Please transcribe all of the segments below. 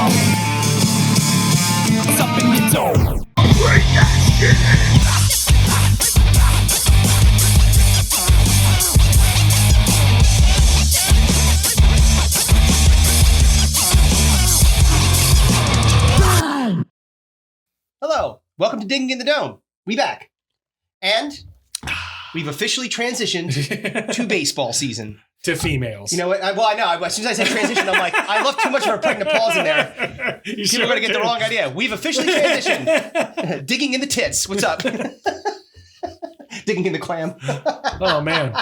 It's up in your dome. Bring that shit in. Hello, welcome to Digging in the Dome. We back. And we've officially transitioned to baseball season. To females. You know what? I know. As soon as I said transition, I'm like, I left too much of a pregnant pause in there. People are going to get the wrong idea. We've officially transitioned. Digging in the tits. What's up? Digging in the clam. Oh, man.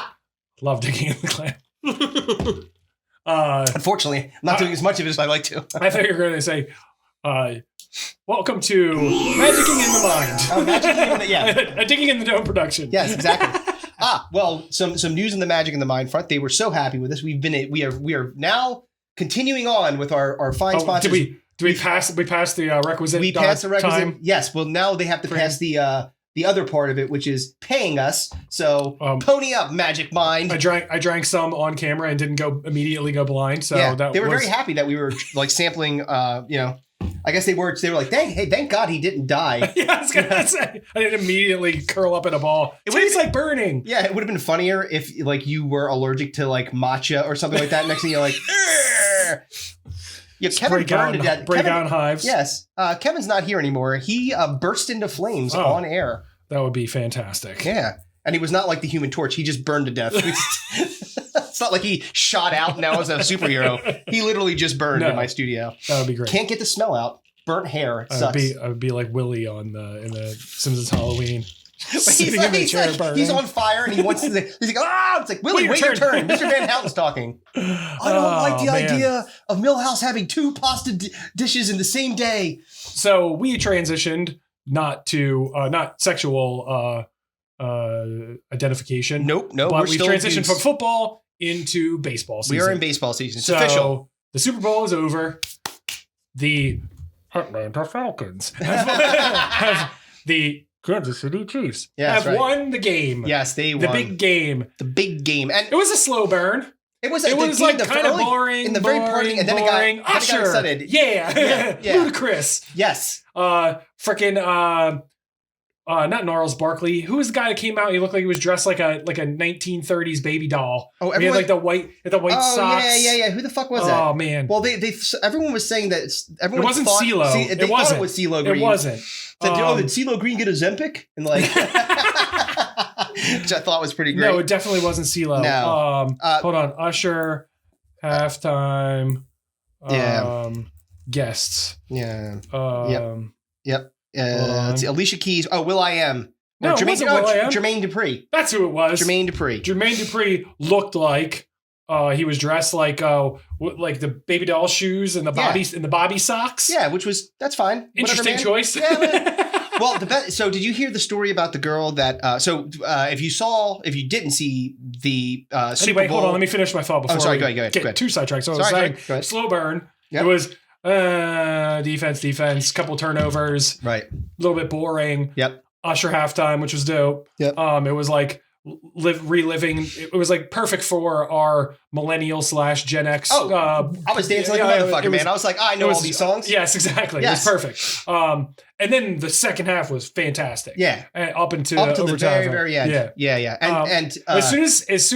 Love digging in the clam. Unfortunately, I'm not doing as much of it as I'd like to. I thought you were going to say, welcome to Magicking in the Mind. Oh, Magicking in the, yeah. A Digging in the Dome production. Yes, exactly. Well, some news in the Magic in the Mind front. They were so happy with us. We are now continuing on with our fine sponsors. Did we pass the requisite? We passed the requisite time? Yes. Well, now they have to pass the other part of it, which is paying us. So pony up, Magic Mind. I drank some on camera and didn't immediately go blind. So yeah, they were very happy that we were like sampling. I guess they were like, thank God he didn't die. Yeah, I was gonna say, I didn't immediately curl up in a ball. It tastes like burning. Yeah, it would have been funnier if like you were allergic to like matcha or something like that. Next thing you're like, yeah, Kevin burned to death. Break out in hives. Yes, Kevin's not here anymore. He burst into flames on air. That would be fantastic. Yeah, and he was not like the Human Torch. He just burned to death. It's not like he shot out now as a superhero. He literally just burned in my studio. That would be great. Can't get the smell out. Burnt hair. It sucks. I would be like Willie in the Simpsons Halloween. He's on fire and he wants to. He's like, it's like Willie, wait your turn. Mr. Van Houten's talking. I don't like the idea of Millhouse having two pasta dishes in the same day. So we transitioned not sexual identification. Nope. But we transitioned from football into baseball season. We are in baseball season. It's official. The Super Bowl is over. The Atlanta Falcons have the Kansas City Chiefs won the game. Yes, they won. The big game. And it was a slow burn. It was like kind of boring. In the very party, and then it got excited. Yeah. Ludicrous. Yes. Freaking not Gnarls Barkley. Who was the guy that came out? He looked like he was dressed like a 1930s baby doll. Oh, he had like the white socks. Yeah. Who the fuck was that? Oh man. Well, everyone was saying that everyone it wasn't CeeLo. It was CeeLo Green. It wasn't. Did CeeLo Green get a Zempic? And like, which I thought was pretty great. No, it definitely wasn't CeeLo. No. Hold on. Usher, halftime. Guests. Yeah. Yep. Let's see, Alicia Keys. Oh, Will.i.am. No, Jermaine Dupri. That's who it was. Jermaine Dupri looked like he was dressed like the baby doll shoes and the bobby socks. Yeah, that's fine. Interesting choice. Yeah. Well, so did you hear the story about the girl that? If you didn't see the Super Bowl. Hold on. Let me finish my thought before. Oh, sorry. Go ahead. Get too sidetracked. So I was saying, slow burn. Yep. It was. Defense, couple turnovers. Right. A little bit boring. Yep. Usher halftime, which was dope. Yep. It was like reliving. It was like perfect for our millennial / Gen X. I was dancing like a motherfucker, man. I was like, I know all these songs. Yes, exactly. Yes. It was perfect. And then the second half was fantastic. Yeah. Up until the very, very end. Yeah. And as soon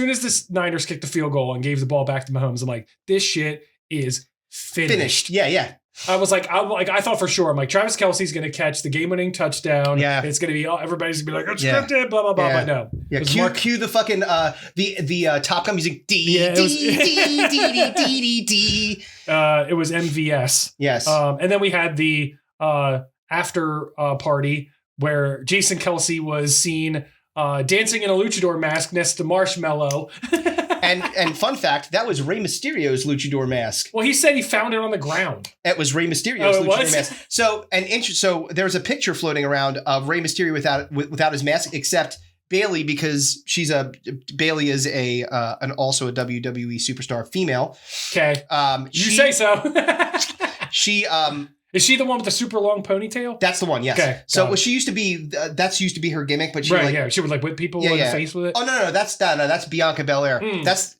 as the Niners kicked the field goal and gave the ball back to Mahomes, I'm like, this shit is finished. Yeah. I was like, I thought for sure. I'm like, Travis Kelce's going to catch the game-winning touchdown. Yeah. It's going to be everybody's going to be like, it's scripted, blah, blah, blah. But no. Yeah. Cue the fucking, the Top Gun music. D. It was MVS. Yes. And then we had the after party where Jason Kelce was seen dancing in a luchador mask next to Marshmallow. And fun fact, that was Rey Mysterio's luchador mask. Well, he said he found it on the ground. It was Rey Mysterio's luchador mask. So there's a picture floating around of Rey Mysterio without his mask, except Bailey, because Bailey is also a WWE superstar female. Okay. You say so. Is she the one with the super long ponytail? That's the one, yes. Okay. So she used to be, that's used to be her gimmick, but she she would like whip people in the face with it. Oh, no, that's Bianca Belair. That's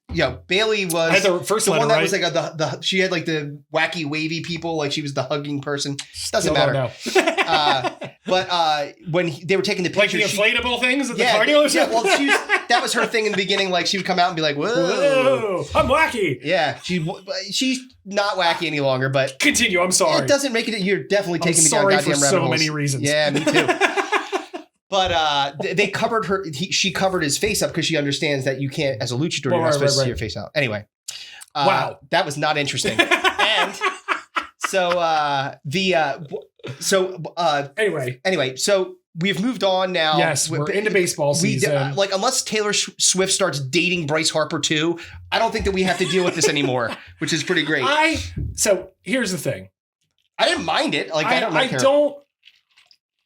Bailey was I had the first the letter, one that right? was like she had like the wacky wavy people, like she was the hugging person. Doesn't Still matter. don't know. But when they were taking the Like picture, the inflatable things at the cardio or something? well, that was her thing in the beginning. Like she would come out and be like, "Whoa, Whoa, I'm wacky." Yeah, she's not wacky any longer. But continue. I'm sorry. It doesn't make it. You're definitely taking me down sorry goddamn for rabbit so holes. many reasons. Yeah, me too. But they covered her. She covered his face up because she understands that you can't, as a luchador, you're not supposed to see your face out. Anyway, wow, that was not interesting. And so anyway, so we've moved on now. Yes, we're into baseball season. Like, unless Taylor Swift starts dating Bryce Harper too, I don't think that we have to deal with this anymore, which is pretty great. So here's the thing. I didn't mind it. Like, I don't care.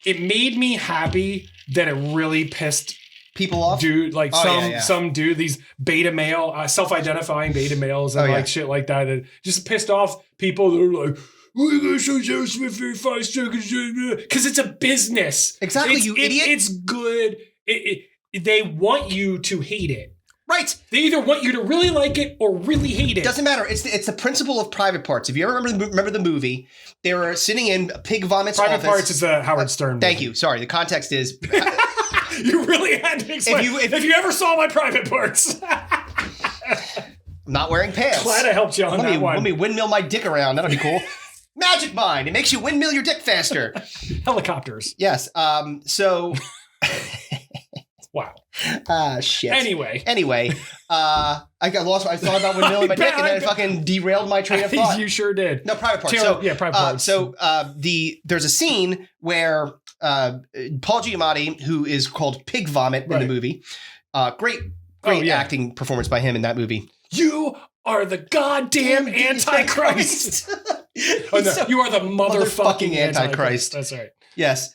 It made me happy that it really pissed people off. Dude, like some dude, these beta male, self-identifying beta males and shit like that. That just pissed off people that are like, we're going to show Taylor Swift for 5 seconds. Because it's a business. Exactly, you idiot. It's good. They want you to hate it. Right. They either want you to really like it or really hate it. Doesn't matter. It's the principle of Private Parts. If you ever remember the movie, they were sitting in Pig Vomit's office. Private Parts is the Howard Stern movie. Thank you. Sorry. The context is... You really had to explain. If you ever saw my Private Parts. I'm not wearing pants. Glad I helped you on that one. Let me windmill my dick around. That'll be cool. Magic Mind. It makes you windmill your dick faster. Helicopters. Yes. So... Wow. Shit. Anyway, I got lost. I thought about windmilling my dick and then it fucking derailed my train of thought. You sure did. No, Private Parts. Private Parts. There's a scene where Paul Giamatti, who is called Pig Vomit in the movie, great acting performance by him in that movie. You are the goddamn Antichrist. You are the motherfucking Antichrist. That's right. Yes.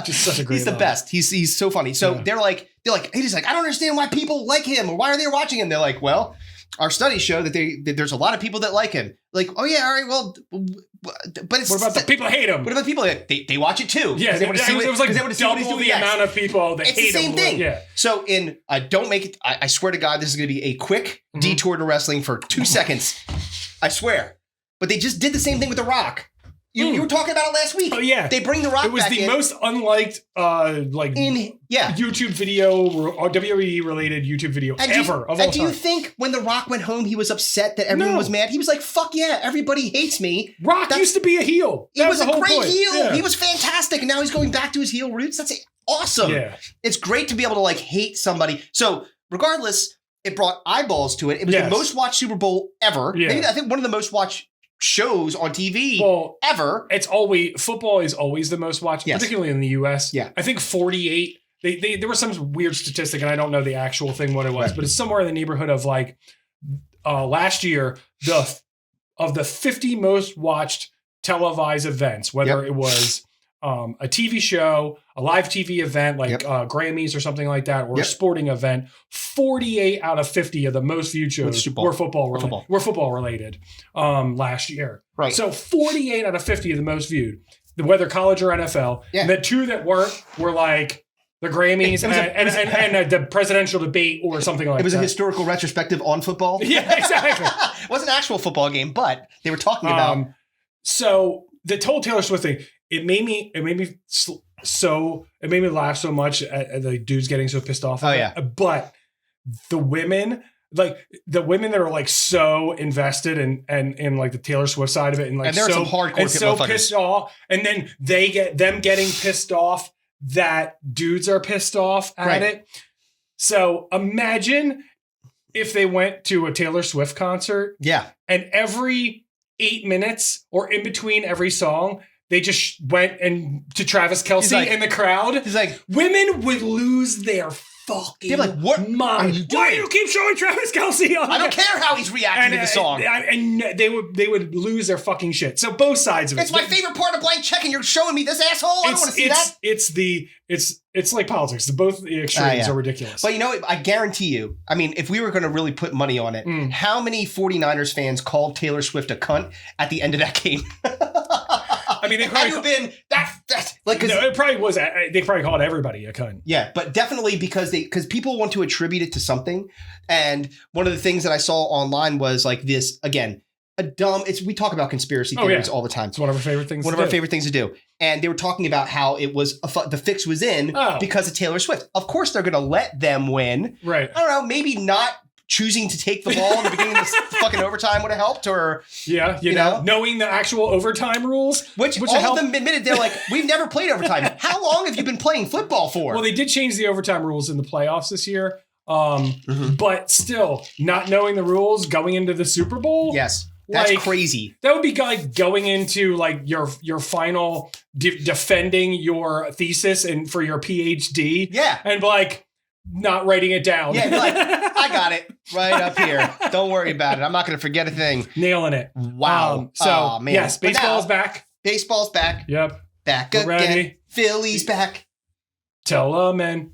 Just such a great He's the best. He's so funny. So they're like, he's like, I don't understand why people like him or why are they watching him? They're like, well, our studies show that there's a lot of people that like him. Like, oh yeah, all right, well, but it's what about the people that hate him? What about the people that they watch it too? Yeah, it was like double the amount of people that hate him. It's the same thing. Yeah. So don't make it. I swear to God, this is going to be a quick detour to wrestling for 2 seconds. I swear. But they just did the same thing with The Rock. You were talking about it last week. Oh yeah, they bring The Rock back in. It was the most unliked YouTube video or WWE related YouTube video ever of all time. Do you think when The Rock went home, he was upset that everyone was mad? He was like, "Fuck yeah, everybody hates me." Rock used to be a heel. He was a great heel. Yeah. He was fantastic, and now he's going back to his heel roots. That's awesome. Yeah, it's great to be able to like hate somebody. So regardless, it brought eyeballs to it. It was the most watched Super Bowl ever. Yeah. Maybe I think one of the most watched shows on TV ever. Football is always the most watched, particularly in the US. Yeah. I think 48. There was some weird statistic, and I don't know the actual thing what it was, but it's somewhere in the neighborhood of like last year, of the 50 most watched televised events, whether it was a TV show, a live TV event like Grammys or something like that, or a sporting event, 48 out of 50 of the most viewed shows were football related last year. Right. So 48 out of 50 of the most viewed, whether college or NFL. Yeah. And the 2 that weren't were like the Grammys and the presidential debate or something like that. It was a historical retrospective on football. Yeah, exactly. It wasn't an actual football game, but they were talking about. So the whole Taylor Swift thing, it made me laugh so much at the dudes getting so pissed off. But the women that are like so invested in like the Taylor Swift side of it, and like there are some hardcore and so pissed off, and then they get them getting pissed off that dudes are pissed off at it. So imagine if they went to a Taylor Swift concert, and every 8 minutes or in between every song, they just went to Travis Kelce in the crowd. He's like, women would lose their fucking mind. Are you doing? Why do you keep showing Travis Kelce on I don't care how he's reacting to the song. And they would lose their fucking shit. So both sides of it. It's my favorite part of Blank Check, and you're showing me this asshole. I don't want to see that. It's like politics. Both the extremes are ridiculous. But you know what? I guarantee you, I mean, if we were going to really put money on it, how many 49ers fans called Taylor Swift a cunt at the end of that game? I mean, they probably been that like, no, it probably was. They probably called everybody a cunt. Yeah, but definitely because people want to attribute it to something. And one of the things that I saw online was like this, again, we talk about conspiracy theories all the time. It's one of our favorite things. One of our favorite things to do. And they were talking about how it was the fix was in because of Taylor Swift. Of course, they're going to let them win. Right. I don't know. Maybe not choosing to take the ball in the beginning of the fucking overtime would have helped, or you know, knowing the actual overtime rules, which all of them admitted they're like, we've never played overtime. How long have you been playing football for? Well, they did change the overtime rules in the playoffs this year, but still, not knowing the rules going into the Super Bowl, yes, that's crazy. That would be like going into like your final defending your thesis and for your PhD, and like not writing it down. Yeah, like, I got it right up here. Don't worry about it. I'm not going to forget a thing. Nailing it. Wow. Man. Yes, baseball's back. Baseball's back. Yep. Back again. Ready. Philly's back. Tell the men.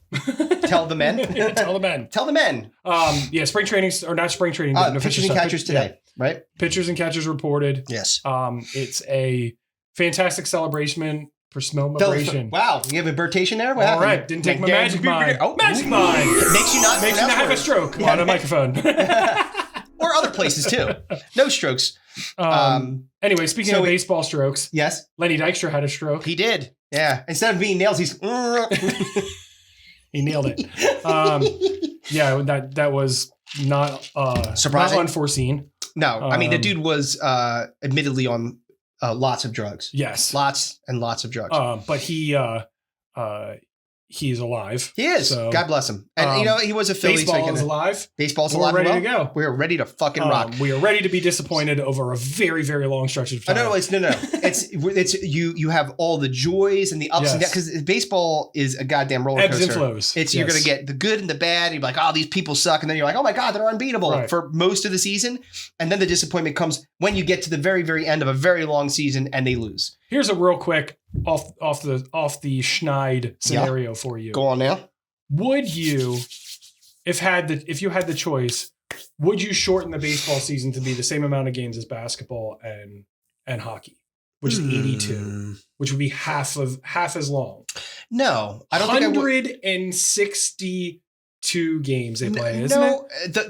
Tell the men. Tell the men. Tell the men. Spring training, or not spring training. Pitchers and catchers today, right? Pitchers and catchers reported. Yes. It's a fantastic celebration for celebration. Wow, you have a birtation there? What All right, didn't take my magic mind. Oh, magic mind. Makes you not have a stroke on a microphone. Or other places too. No strokes. Anyway, speaking of baseball strokes. Yes. Lenny Dykstra had a stroke. He did. Yeah. Instead of being nails, he's... He nailed it. That was not surprising. Not unforeseen. No. I mean, the dude was admittedly on lots of drugs. Yes. Lots and lots of drugs. But he's alive. He is. So, God bless him. And, he was a Philly. Baseball is alive. Baseball's alive. We're ready to go. We're ready to fucking rock. We are ready to be disappointed over a very, very long stretch of time. No. It's you have all the joys and the ups and downs, because baseball is a goddamn roller coaster. Ebbs and flows. You're going to get the good and the bad. You're like, oh, these people suck. And then you're like, oh my God, they're unbeatable for most of the season. And then the disappointment comes when you get to the very, very end of a very long season and they lose. Here's a real quick off the schneid scenario for you. Go on now. Would you, if you had the choice, would you shorten the baseball season to be the same amount of games as basketball and hockey, which is 82, which would be half as long? No, I don't think I would. 162 games they play, isn't it?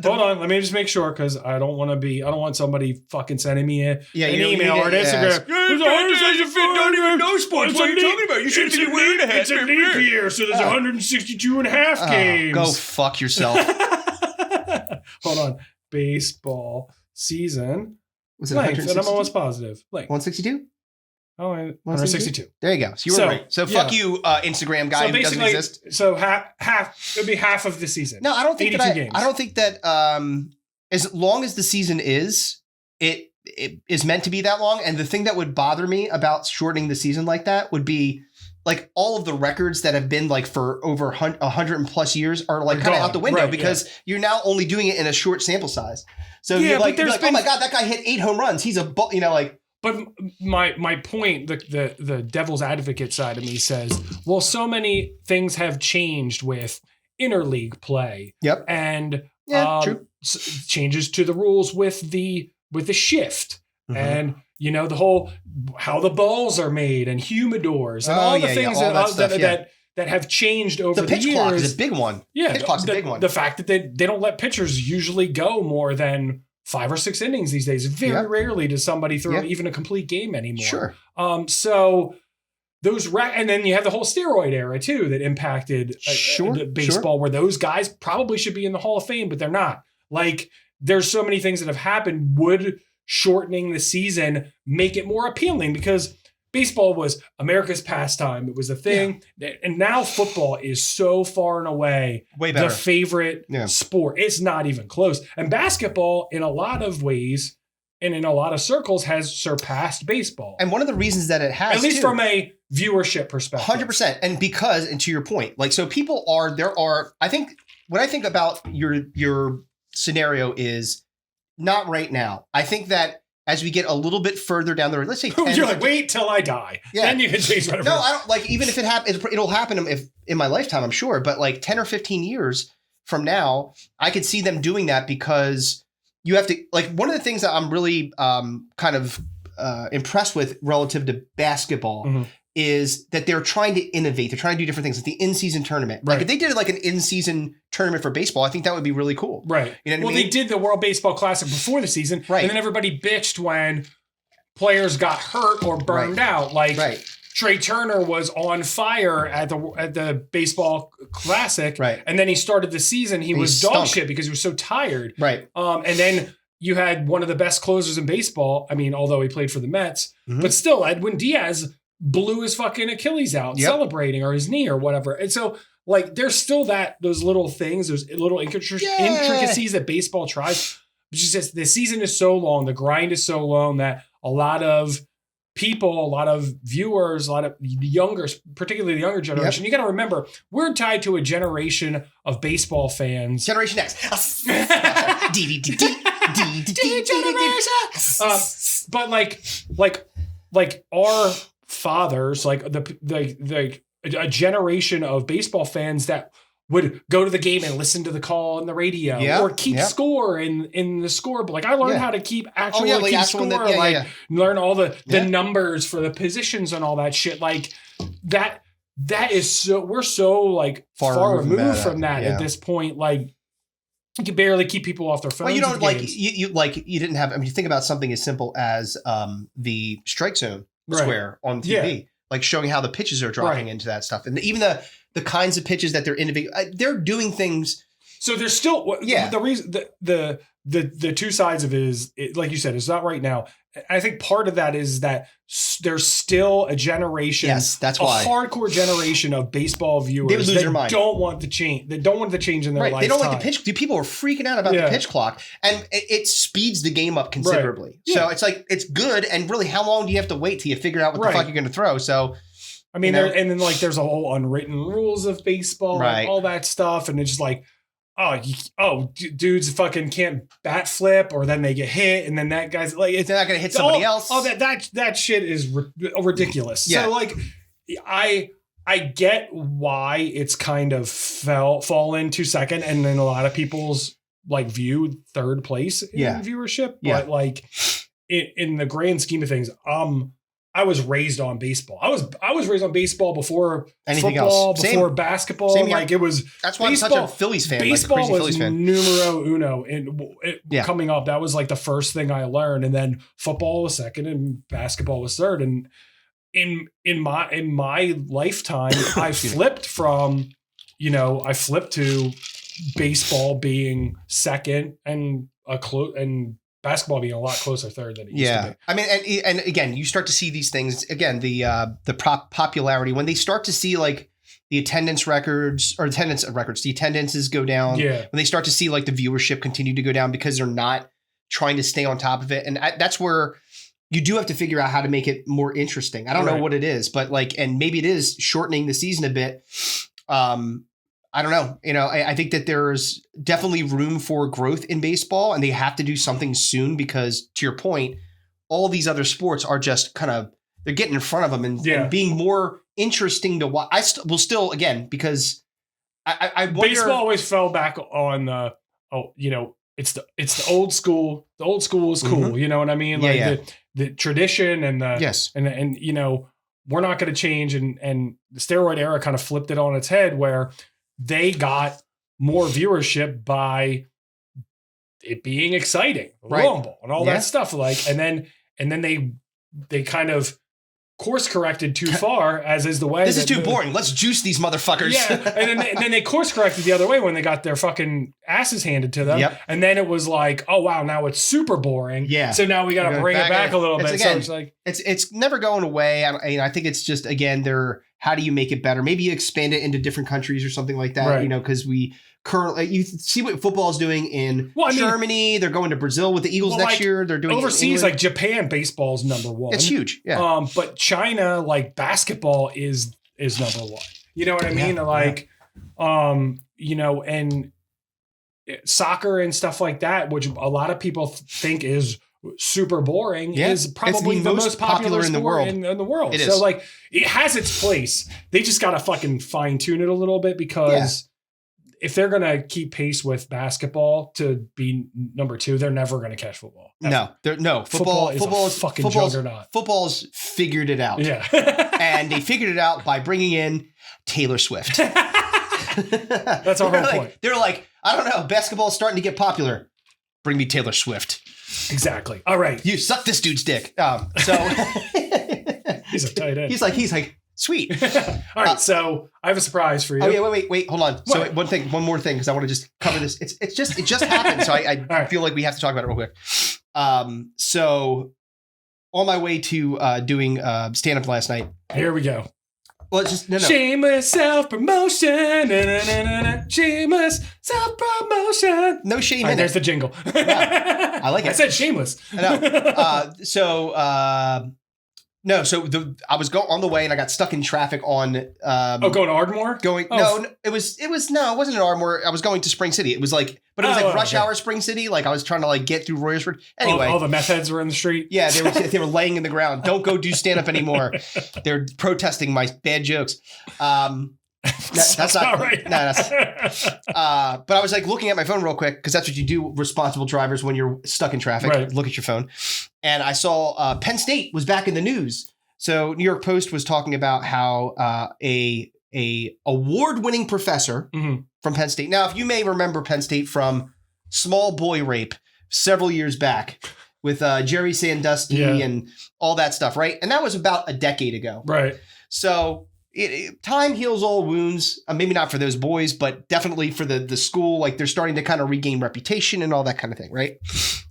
Hold on, let me just make sure, because I don't want somebody fucking sending me an email or an Instagram. Don't even know sports. What are you talking about? You shouldn't be wearing a hat. It's a leap year, so there's 162 and a half games. Go fuck yourself. Hold on. Baseball season. Was it length? And I'm almost positive. 162? Oh, 162. There you go. So you were right. So fuck you, Instagram guy who doesn't exist. So half it would be half of the season. No, I don't think 82 games. I don't think that as long as the season is, it is meant to be that long. And the thing that would bother me about shortening the season like that would be like all of the records that have been like for over 100 plus years are like kind of out the window, because you're now only doing it in a short sample size. So you're like, oh my God, that guy hit 8 home runs. He's like. But my point, the devil's advocate side of me says, well, so many things have changed with interleague play. Yep. And true. Changes to the rules with the shift. Mm-hmm. And the whole how the balls are made and humidors and all the things that have changed over the years. The pitch clock is a big one. Yeah, pitch clock's a big one. The fact that they don't let pitchers usually go more than 5 or 6 innings these days. Very rarely does somebody throw even a complete game anymore. Sure. So those and then you have the whole steroid era too that impacted baseball, where those guys probably should be in the Hall of Fame, but they're not. Like, there's so many things that have happened. Would shortening the season make it more appealing? Because baseball was America's pastime. It was a thing. Yeah. And now football is so far and away the favorite sport. It's not even close. And basketball, in a lot of ways and in a lot of circles, has surpassed baseball. And one of the reasons that it has, at least from a viewership perspective. 100%. And because, and to your point, like, so people I think, when I think about your scenario is not right now. I think that as we get a little bit further down the road, let's say 10, you're like, wait till I die. Yeah. Then you can change whatever. No, I don't, like, even if it happens, it'll happen in my lifetime, I'm sure. But like 10 or 15 years from now, I could see them doing that, because you have to, like, one of the things that I'm really kind of impressed with relative to basketball is that they're trying to innovate. They're trying to do different things, like the in-season tournament. Like if they did like an in-season tournament for baseball, I think that would be really cool. Right. You know what I mean? They did the World Baseball Classic before the season. Right. And then everybody bitched when players got hurt or burned out. Like Trey Turner was on fire at the baseball classic. Right. And then he started the season. He was dog shit because he was so tired. Right. And then you had one of the best closers in baseball. I mean, although he played for the Mets, but still Edwin Diaz blew his fucking Achilles out celebrating, or his knee or whatever. And so like, there's still those little things, those little intricacies that baseball tries. It's just the season is so long, the grind is so long that a lot of people, a lot of viewers, a lot of the younger, particularly the younger generation, you got to remember, we're tied to a generation of baseball fans. Generation X. But like our fathers, like a generation of baseball fans that would go to the game and listen to the call on the radio or keep score in the scoreboard. Like I learned how to keep score, learn all the numbers for the positions and all that shit. Like that is so, we're so like far removed from that at this point. Like you can barely keep people off their phones. Well, you don't you didn't have, I mean, you think about something as simple as the strike zone square on TV, like showing how the pitches are dropping into that stuff. And even the kinds of pitches that they're innovating, they're doing things. So there's still, the reason, the two sides of it is, like you said, it's not right now. I think part of that is that there's still a generation, that's why, a hardcore generation of baseball viewers they would lose their mind. Don't want the change. They don't want the change in their lifetime. They don't like the pitch. People are freaking out about the pitch clock, and it speeds the game up considerably. So it's like, it's good. And really, how long do you have to wait till you figure out what the fuck you're going to throw? So, I mean, and then like there's a whole unwritten rules of baseball, and all that stuff, and it's just like, dudes fucking can't bat flip, or then they get hit, and then that guy's like, they're not going to hit somebody else. Oh, that shit is ridiculous. Yeah. So like, I get why it's kind of fallen to second, and then a lot of people's like viewed third place in viewership. But like in the grand scheme of things, I was raised on baseball. I was raised on baseball before anything football, else. Before basketball. Like it was. That's why baseball, I'm such a Phillies fan. Baseball like a crazy was numero uno, and coming up, that was like the first thing I learned, and then football was second, and basketball was third. And in my lifetime, I flipped from, I flipped to baseball being second, and basketball being a lot closer third than it used to be. I mean, and again, you start to see these things again, the popularity, when they start to see like the attendances go down. Yeah. When they start to see like the viewership continue to go down because they're not trying to stay on top of it. And that's where you do have to figure out how to make it more interesting. I don't know what it is, but like, and maybe it is shortening the season a bit. I don't know. I think that there's definitely room for growth in baseball, and they have to do something soon because, to your point, all these other sports are just kind of, they're getting in front of them and being more interesting to watch. I will still, again, because I wonder, baseball always fell back on it's the old school. The old school is cool. You know what I mean? Like the tradition and and we're not going to change. And the steroid era kind of flipped it on its head, where they got more viewership by it being exciting, rumble and all that stuff. Like, and then they kind of course corrected too far, as is the way. This is too boring. Let's juice these motherfuckers. Yeah, and then they course corrected the other way when they got their fucking asses handed to them. Yep. And then it was like, oh wow, now it's super boring. Yeah. So now we got to bring it back a little bit. Again, so it's like it's never going away. I think it's just, again, how do you make it better? Maybe you expand it into different countries or something like that. Right. Because we currently, you see what football is doing in Germany. They're going to Brazil with the Eagles next year. They're doing overseas, like Japan. Baseball's number one. It's huge. Yeah. But China, like basketball is number one. You know what I mean? Like, and soccer and stuff like that, which a lot of people think is super boring, is probably the most popular in the world. In the world. It is. So like, it has its place. They just got to fucking fine tune it a little bit because if they're going to keep pace with basketball to be number 2, they're never going to catch football. No, football is a fucking juggernaut. Football's figured it out. Yeah. And they figured it out by bringing in Taylor Swift. That's our whole point. They're like, I don't know, basketball's starting to get popular. Bring me Taylor Swift. Exactly. All right. You suck this dude's dick. He's a tight end. He's like, sweet. All right. So I have a surprise for you. Oh yeah, wait, hold on. What? So one more thing, because I want to just cover this. It just happened. So I feel like we have to talk about it real quick. So on my way to doing stand-up last night. Here we go. Well, it's just no. Shameless self-promotion. Shameless self-promotion. No shame in it. There's the jingle. Yeah, I like it. I said shameless. So I was on the way and I got stuck in traffic on. Going to Ardmore? It wasn't in Ardmore. I was going to Spring City. It was like, but it was rush hour Spring City. Like I was trying to like get through Royersford. Anyway, all the meth heads were in the street. Yeah, they were laying in the ground. Don't go do stand up anymore. They're protesting my bad jokes. That's not right. No, but I was like looking at my phone real quick because that's what you do, responsible drivers, when you're stuck in traffic. Right. Look at your phone. And I saw Penn State was back in the news. So New York Post was talking about how a award-winning professor from Penn State. Now, if you may remember Penn State from small boy rape several years back with Jerry Sandusky and all that stuff, right? And that was about a decade ago. Right. So time heals all wounds. Maybe not for those boys, but definitely for the school. Like they're starting to kind of regain reputation and all that kind of thing, right?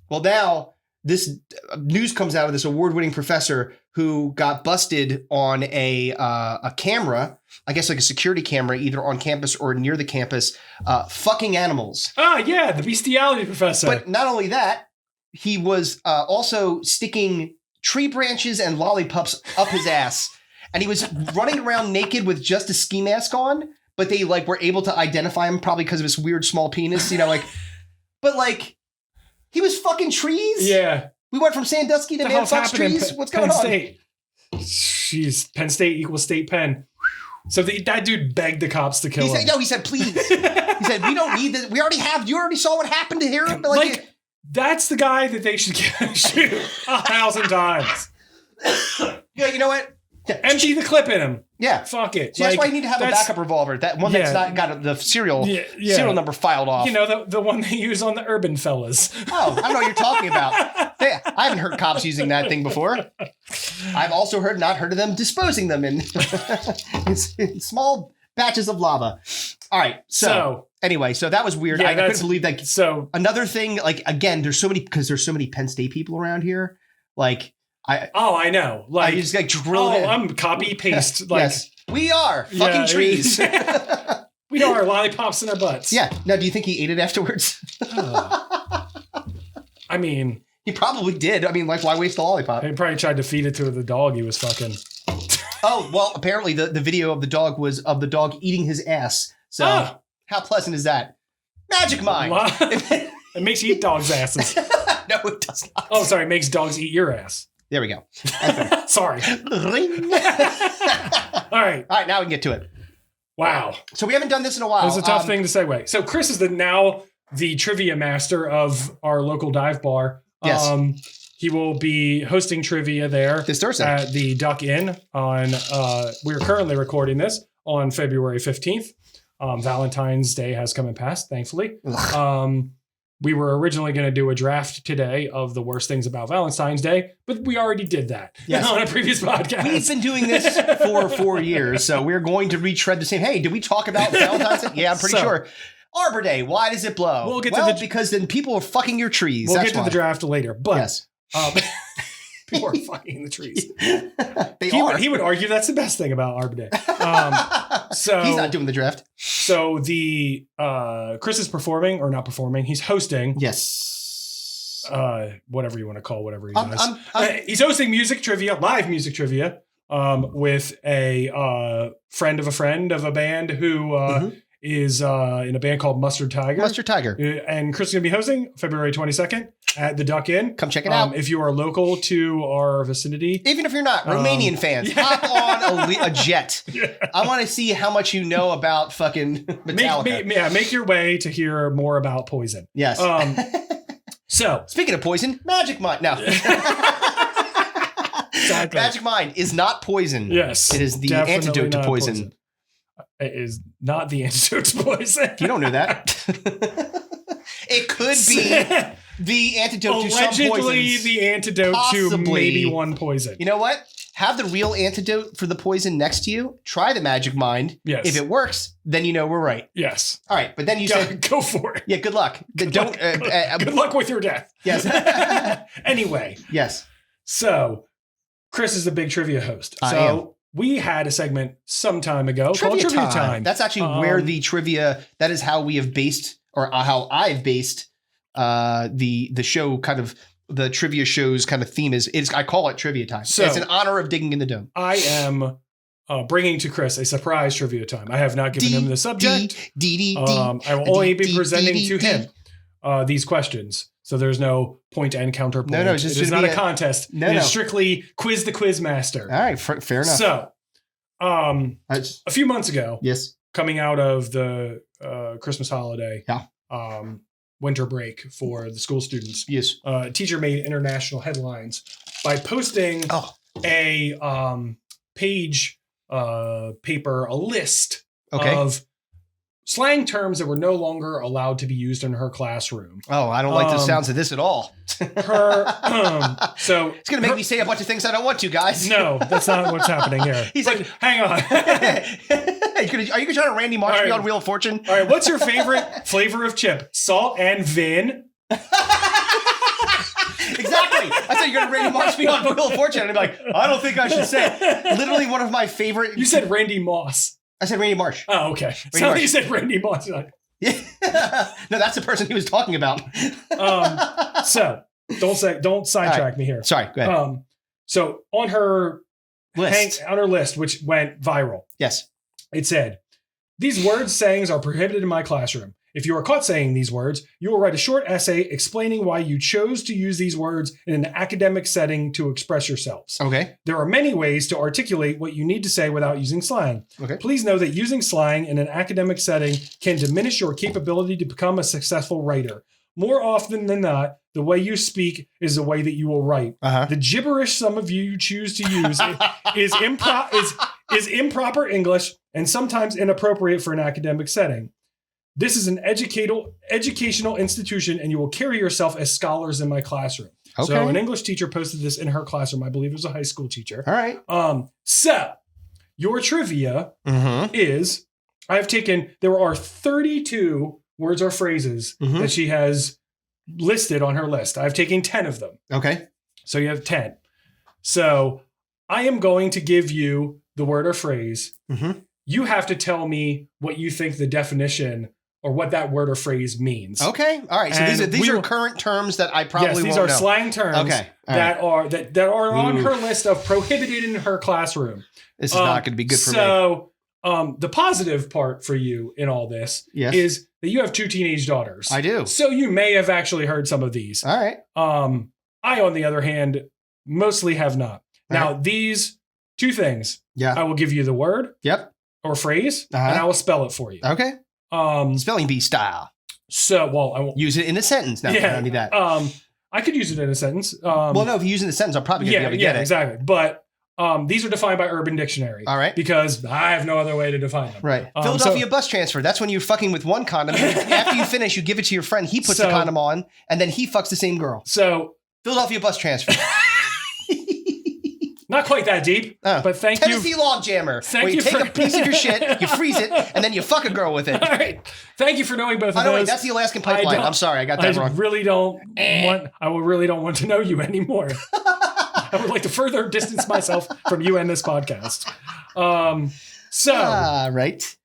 Well, now this news comes out of this award-winning professor who got busted on a camera, I guess like a security camera, either on campus or near the campus, fucking animals. Ah, yeah, the bestiality professor. But not only that, he was also sticking tree branches and lollipops up his ass. And he was running around naked with just a ski mask on, but they like were able to identify him probably because of his weird small penis, but like he was fucking trees. Yeah. We went from Sandusky to man fucks trees. What's going on? State. Jeez, Penn State equals State Penn. So that dude begged the cops to kill him. He said, please. He said, we don't need this. You already saw what happened to him. Like that's the guy that they should shoot 1,000 times. Yeah, you know what? Empty the clip in him. Yeah. Fuck it. See, that's why you need to have a backup revolver. That one that's not got the serial number filed off. You know, the one they use on the urban fellas. Oh, I don't know what you're talking about. I haven't heard cops using that thing before. I've also not heard of them disposing them in small batches of lava. All right. So anyway, so that was weird. I couldn't believe that. So another thing, like, again, there's so many Penn State people around here. Like, I know. Like, I just like drill it. I'm copy paste. Like, yes, we are fucking trees. We know our lollipops in our butts. Yeah. Now, do you think he ate it afterwards? I mean, he probably did. I mean, like, why waste the lollipop? He probably tried to feed it to the dog he was fucking. Oh, well, apparently the video of the dog was of the dog eating his ass. So how pleasant is that? Magic mind. It makes you eat dogs' asses. No, it does not. Oh, sorry. It makes dogs eat your ass. There we go. Sorry. All right. Now we can get to it. Wow. So we haven't done this in a while. It was a tough thing to segue. So Chris is now the trivia master of our local dive bar. Yes. He will be hosting trivia there this Thursday at the Duck Inn on, we're currently recording this on February 15th. Valentine's Day has come and passed, thankfully. We were originally going to do a draft today of the worst things about Valentine's Day, but we already did that on a previous podcast. We've been doing this for 4 years, so we're going to retread the same. Hey, did we talk about Valentine's Day? Yeah, I'm pretty sure. Arbor Day, why does it blow? Because then people are fucking your trees. We'll get to the draft later, but yes. People are fucking the trees. He would argue that's the best thing about Arbor Day. So he's not doing the draft. So the Chris is performing or not performing. He's hosting. Yes. Whatever you want to call whatever he does. He's hosting live music trivia, with a friend of a band who is in a band called Mustard Tiger. Mustard Tiger. And Chris is going to be hosting February 22nd at the Duck Inn. Come check it out. If you are local to our vicinity. Even if you're not, Romanian fans, hop on a jet. Yeah. I want to see how much you know about fucking Metallica. Make your way to hear more about Poison. Yes. So, speaking of Poison, Magic Mind. No. Exactly. Magic Mind is not poison. Yes. It is the antidote to poison. It is not the antidote to poison. You don't know that. It could be the antidote to some poisons. Allegedly the antidote to maybe one poison. You know what? Have the real antidote for the poison next to you. Try the Magic Mind. Yes. If it works, then you know we're right. Yes. All right. But then you said... Go for it. Yeah, good luck. Good luck with your death. Yes. Anyway. Yes. So... Chris is the big trivia host. So we had a segment some time ago called Trivia Time. That's actually where the trivia, that is how we have based, or how I've based the show, kind of the trivia show's kind of theme is I call it Trivia Time. So it's in honor of digging in the dome. I am bringing to Chris a surprise trivia time. I have not given him the subject. I will only be presenting to him these questions. So there's no point and counterpoint. No, it is not a contest. It is strictly quiz the Quizmaster. All right, fair enough. So, a few months ago, yes, coming out of the Christmas holiday, winter break for the school students, yes, a teacher made international headlines by posting a page paper, a list of slang terms that were no longer allowed to be used in her classroom. Oh, I don't like the sounds of this at all. So it's going to make me say a bunch of things I don't want to, guys. No, that's not what's happening here. He's like, hang on. Are you going to try to Randy Marsh me on Wheel of Fortune? All right, what's your favorite flavor of chip? Salt and Vin? Exactly. I said you're going to Randy Marsh me on Wheel of Fortune. And I'm like, I don't think I should say it. Literally one of my favorite. You said Randy Moss. I said Randy Marsh. Oh, okay. So you said Randy Moss. Yeah. No, that's the person he was talking about. So don't sidetrack me here. Sorry, go ahead. So on her list, which went viral. Yes. It said, these words, sayings are prohibited in my classroom. If you are caught saying these words, you will write a short essay explaining why you chose to use these words in an academic setting to express yourselves. Okay. There are many ways to articulate what you need to say without using slang. Okay. Please know that using slang in an academic setting can diminish your capability to become a successful writer. More often than not, the way you speak is the way that you will write. The gibberish some of you choose to use is improper English and sometimes inappropriate for an academic setting. This is an educational institution, and you will carry yourself as scholars in my classroom. Okay. So an English teacher posted this in her classroom. I believe it was a high school teacher. All right. So your trivia is, there are 32 words or phrases that she has listed on her list. I've taken 10 of them. Okay. So you have 10. So I am going to give you the word or phrase. You have to tell me what you think the definition or what that word or phrase means. Okay. All right. So these are current terms that I probably won't know. These are slang terms that are on her list of prohibited in her classroom. This is not going to be good for me. So the positive part for you in all this is that you have 2 teenage daughters. I do. So you may have actually heard some of these. All right. I, on the other hand, mostly have not. Now, these 2 things. Yeah. I will give you the word. Yep. Or phrase, and I will spell it for you. Okay. Spelling bee style. So, I won't use it in a sentence. Now, I need that. I could use it in a sentence. No, if you use it in a sentence, I'm probably going to be able to get it. Exactly. But these are defined by Urban Dictionary. All right. Because I have no other way to define them. Right. Philadelphia bus transfer. That's when you're fucking with one condom. After you finish, you give it to your friend. He puts the condom on, and then he fucks the same girl. So Philadelphia bus transfer. Not quite that deep, but thank you. Tennessee log jammer. You take a piece of your shit, you freeze it, and then you fuck a girl with it. All right. Thank you for knowing both of those. Wait, that's the Alaskan pipeline. I'm sorry, I got that wrong. I really don't want to know you anymore. I would like to further distance myself from you and this podcast. Right.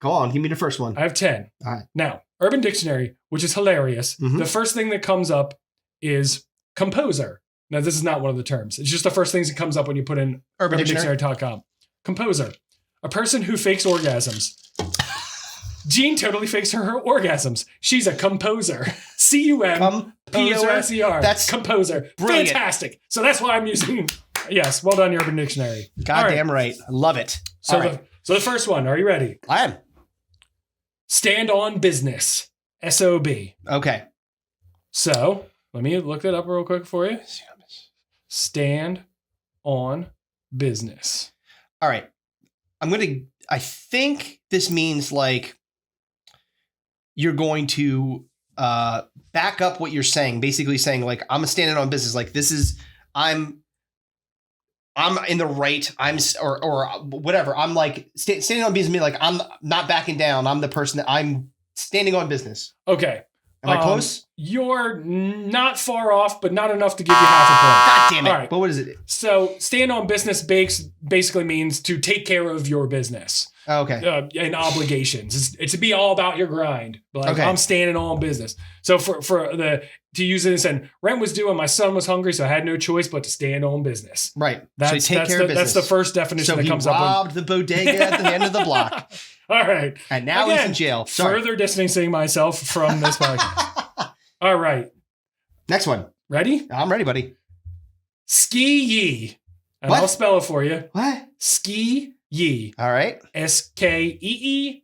Go on, give me the first one. I have 10. All right. Now, Urban Dictionary, which is hilarious. The first thing that comes up is composer. Now, this is not one of the terms. It's just the first things that comes up when you put in UrbanDictionary.com. Composer, a person who fakes orgasms. Jean totally fakes her orgasms. She's a composer. CUMPOSER. That's composer. Brilliant. Fantastic. So that's why I'm using. Yes, well done, Urban Dictionary. Goddamn right. I love it. So the first one, are you ready? I am. Stand on business. SOB. Okay. So let me look that up real quick for you. Stand on business. All right. I think this means like you're going to back up what you're saying, basically saying like, I'm standing on business. Like I'm in the right, or whatever. I'm like standing on business, mean like I'm not backing down. I'm the person that I'm standing on business. Okay. Am I close? You're not far off, but not enough to give you half a point. God damn it. All right. But what is it? So stand on business basically means to take care of your business. Okay. And obligations. It's to be all about your grind. Like, okay. I'm standing on business. So to use this, and rent was due and my son was hungry, so I had no choice but to stand on business. Right. That's of business. That's the first definition that comes up. So he robbed the bodega at the end of the block. All right. And now he's in jail. Sorry. Further distancing myself from this podcast. All right. Next one. Ready? I'm ready, buddy. SkeeYee. And what? I'll spell it for you. What? SkeeYee. All right. SkeeYee.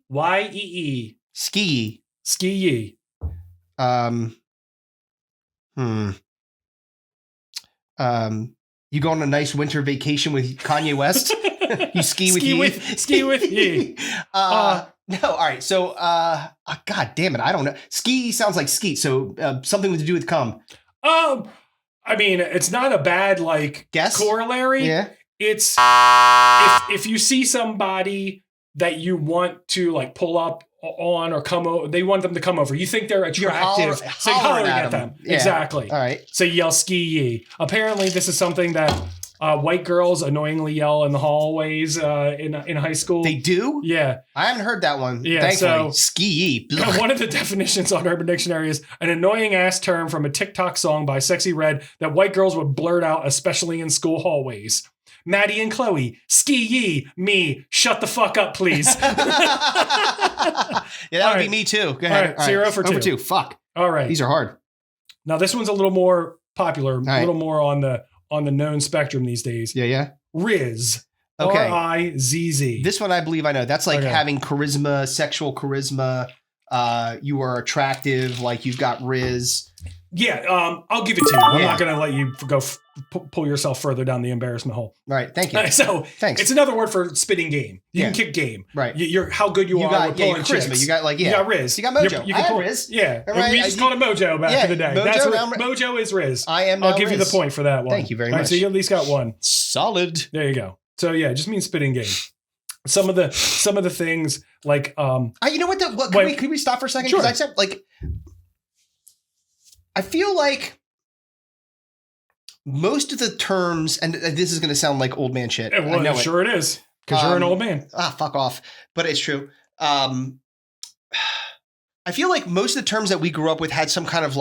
SkeeYee. SkeeYee. You go on a nice winter vacation with Kanye West? You ski with Yee. No, all right. So, God damn it, I don't know. Ski sounds like skeet. So, something to do with cum. I mean, it's not a bad guess corollary. Yeah. It's if you see somebody that you want to pull up on or come over, they want them to come over. You think they're attractive, so you holler at them. Yeah. Exactly. All right. So you yell SkeeYee. Apparently, this is something that white girls annoyingly yell in the hallways in high school. They do? Yeah. I haven't heard that one. Yeah. Thankfully. So SkeeYee. One of the definitions on Urban Dictionary is an annoying ass term from a TikTok song by Sexy Red that white girls would blurt out, especially in school hallways. Maddie and Chloe, SkeeYee, me, shut the fuck up, please. Yeah, that would be me too. Go ahead. All right, so you're 0 for 2. 0 for 2. Fuck. All right. These are hard. Now this one's a little more popular, a little more on the known spectrum these days. Yeah. Riz. Okay. RIZZ. This one I believe I know. That's having charisma, sexual charisma. You are attractive, you've got Riz. Yeah, I'll give it to you. I'm not going to let you go pull yourself further down the embarrassment hole. Right, thank you. So thanks. It's another word for spitting game. You can kick game. Right. You're how good you are with pulling charisma. chicks. You got You got Riz. You got Mojo. You I can have Riz. Yeah. Right. We just called it Mojo back in the day. Mojo, Mojo is Riz. I am I'll give Riz. you the point for that one. Thank you very much. Right, so you at least got one. Solid. There you go. So yeah, it just means spitting game. Some of the things you know what? Can we stop for a second? Sure. Because I feel like most of the terms, and this is going to sound like old man shit. Well, I know sure it is, because you're an old man. Fuck off. But it's true. I feel like most of the terms that we grew up with had some kind of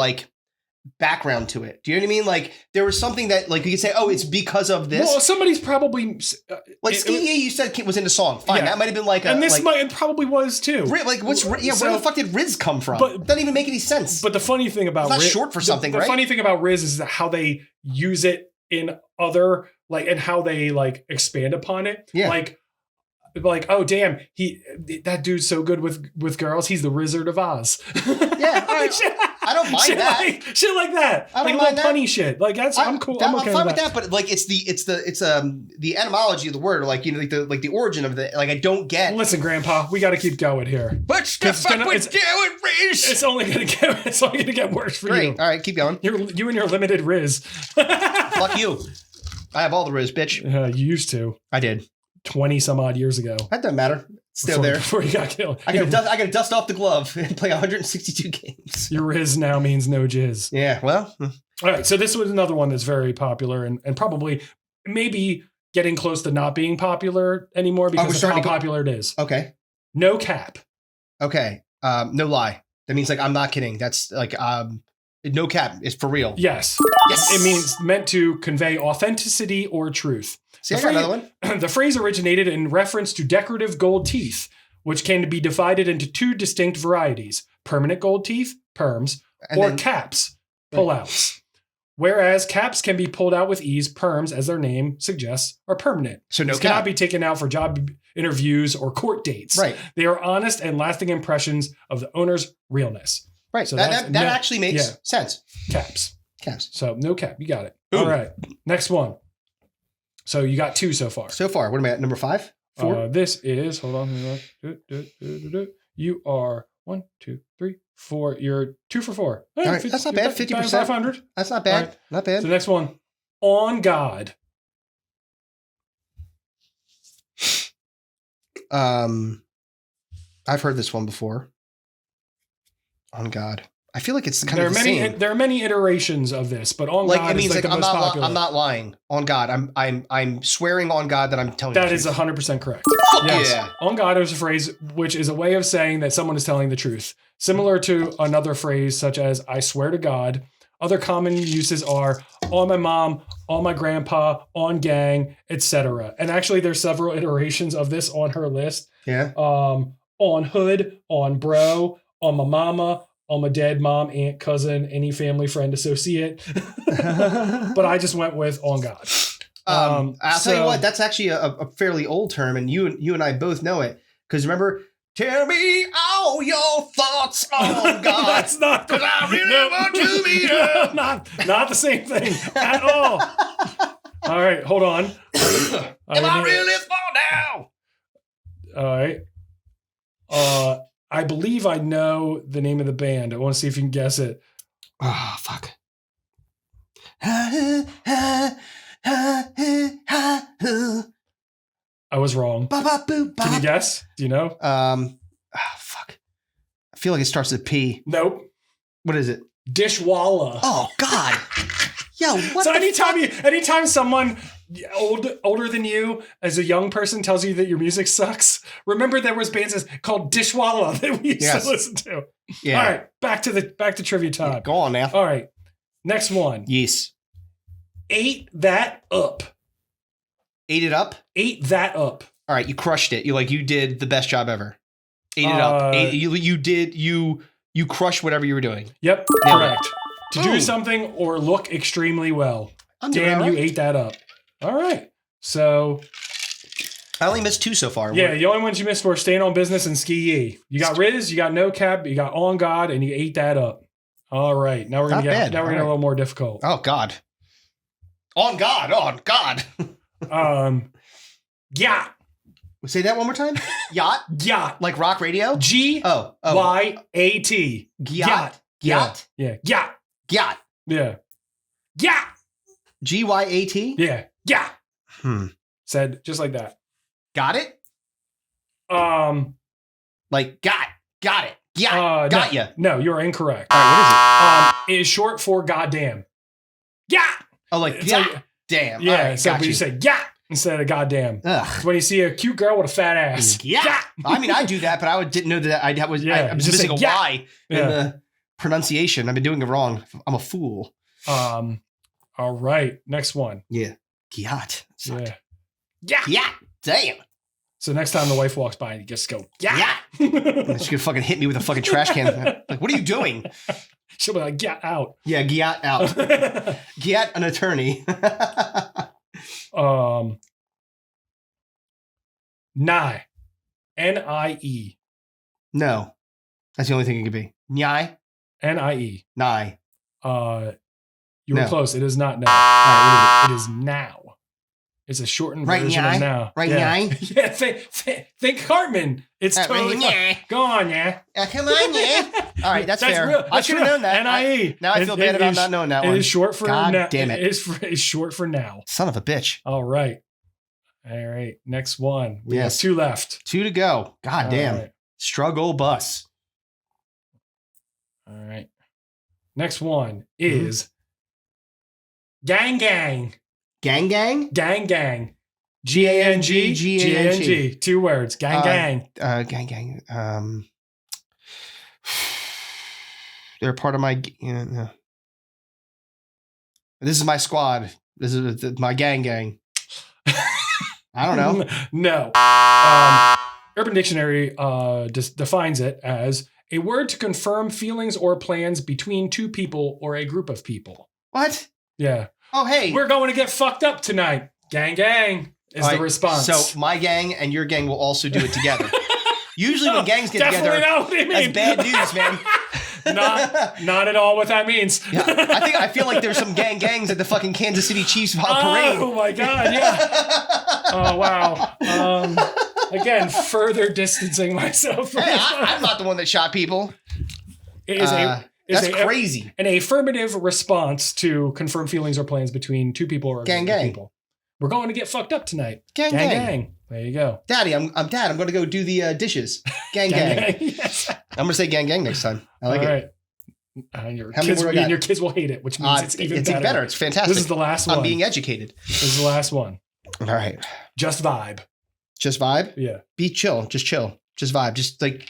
background to it. Do you know what I mean? There was something that you could say, oh, it's because of this. Well, somebody's probably SkeeYee, you said was in the song. Fine, that might have been and this probably was too. Where the fuck did Riz come from? But it doesn't even make any sense. But the funny thing about it's not short for something, right? The funny thing about Riz is how they use it in other and how they expand upon it. Yeah. Oh damn, that dude's so good with girls. He's the Wizard of Oz. Yeah, right. I don't mind that. Shit like that. I don't mind that. Punny shit. I'm cool. I'm okay fine with that. But it's the etymology of the word, the origin of the I don't get. Listen, Grandpa, we got to keep going here. What's the fuck with doing, Riz? It's only gonna get worse for you. All right, keep going. You and your limited Riz. Fuck you. I have all the Riz, bitch. You used to. I did. 20 some odd years ago. That doesn't matter. Still there. Before you got killed. I got to dust off the glove and play 162 games. Your Riz now means no jizz. Yeah, well. All right, so this was another one that's very popular and probably maybe getting close to not being popular anymore because of how popular it is. Okay. No cap. Okay. No lie. That means I'm not kidding. That's no cap is for real. Yes. It means meant to convey authenticity or truth. See, I got another one. The phrase originated in reference to decorative gold teeth, which can be divided into two distinct varieties: permanent gold teeth, perms, or caps, pullouts. Whereas caps can be pulled out with ease, perms, as their name suggests, are permanent. So no cap cannot be taken out for job interviews or court dates. Right. They are honest and lasting impressions of the owner's realness. Right. So that actually makes sense. Caps. So no cap. You got it. Ooh. All right. Next one. So you got 2 so far. What am I at? Number 5? 4? This is, hold on. You are 1, 2, 3, 4. You're 2 for 4. Hey, all right. That's not bad. 50%. 500. That's not bad. Right. Not bad. So the next one. On God. I've heard this one before. On God. I feel like it's kind of the same. There are many iterations of this, but on God is like the most popular. I'm not lying. On God. I'm swearing on God that I'm telling that the is truth. 100% correct. Yes. Yeah. On God is a phrase which is a way of saying that someone is telling the truth, similar to another phrase such as "I swear to God." Other common uses are on my mom, on my grandpa, on gang, etc. And actually, there's several iterations of this on her list. Yeah. On hood, on bro, on my mama, on my dead mom, aunt, cousin, any family, friend, associate. But I just went with on God. I'll tell you what, that's actually a fairly old term, and you and I both know it. Because remember, tell me all your thoughts on God. That's not, because I really want to be there. Not the same thing at all. All right, hold on. If I really fall down. All right. I believe I know the name of the band. I want to see if you can guess it. Oh, fuck. I was wrong. Can you guess? Do you know? Fuck. I feel like it starts with P. Nope. What is it? Dishwalla. Oh, God. Yo, what so the anytime someone older than you as a young person tells you that your music sucks, remember there was bands called Dishwalla that we used to listen to. Yeah. All right, back to trivia time. Yeah, go on now. All right. Next one. Yes. Ate that up. Ate it up? Ate that up. All right, you crushed it. You did the best job ever. Ate it up. You crushed whatever you were doing. Yep, correct. To do something or look extremely well. Damn, you ate that up. All right. So I only missed 2 so far. Yeah, the only ones you missed were Staying on Business and SkeeYee. You got Riz, you got No Cap, you got On God, and you ate that up. All right. Now we're gonna get a little more difficult. Oh God. On God. Yacht. Say that one more time. Yacht. Like rock radio. G-Y-A-T. Yacht. Yeah. Yacht. Yeah. Yacht. G-Y-A-T? Yeah. Yeah. Said just like that. Got it? Like got it. Yeah. Got ya. No, you're incorrect. All right, what is it? It is short for goddamn. Yeah. Oh, like yeah. Damn. Yeah. Right, so but you say yeah instead of goddamn. Ugh. When you see a cute girl with a fat ass. Yeah. I mean, I do that, but I didn't know that I was just missing a Y in the pronunciation. I've been doing it wrong. I'm a fool. All right. Next one. Yeah. Yacht. Yeah. Yeah. Damn. So next time the wife walks by, you just go, yeah. She's gonna fucking hit me with a fucking trash can. Like, what are you doing? She'll be like, get out. Yeah, get out. Get an attorney. Nye. N-I-E. No. That's the only thing it could be. Nye. N-I-E. Nye. You were close. It is not now. Right, it is now. It's a shortened version of now. Right, yeah. Nye? Yeah, think Cartman. It's totally right, Go on, yeah. Come on, yeah. All right, that's fair. Real. I should have known that. N-I-E. Now I feel bad about not knowing that one. It is short for God now. damn it. It's short for now. Son of a bitch. All right. Next one. We have 2 left. 2 to go. God damn. Right. Struggle bus. All right. Next one is Gang Gang. Gang Gang? Gang Gang. G-A-N-G. G-A-N-G. 2 words. Gang Gang. Gang Gang. They're part of my... no. This is my squad. This is my gang. I don't know. No. Urban Dictionary defines it as a word to confirm feelings or plans between two people or a group of people. What? Yeah. Oh, hey. We're going to get fucked up tonight. Gang, gang is the response. So my gang and your gang will also do it together. Usually when gangs get together, that's bad news, man. Not at all what that means. Yeah, I feel like there's some gangs at the fucking Kansas City Chiefs parade. Oh my God, yeah. Oh wow. Again, further distancing myself from I'm not the one that shot people. That's crazy. An affirmative response to confirm feelings or plans between two people or gang. People. We're going to get fucked up tonight. Gang. There you go. Daddy, I'm Dad. I'm going to go do the dishes. Gang. Yes. I'm going to say gang next time. I like it. All right. Your kids will hate it, which means it's even better. It's fantastic. This is the last one. I'm being educated. This is the last one. All right. Just vibe. Just vibe? Yeah. Be chill. Just chill. Just vibe. Just like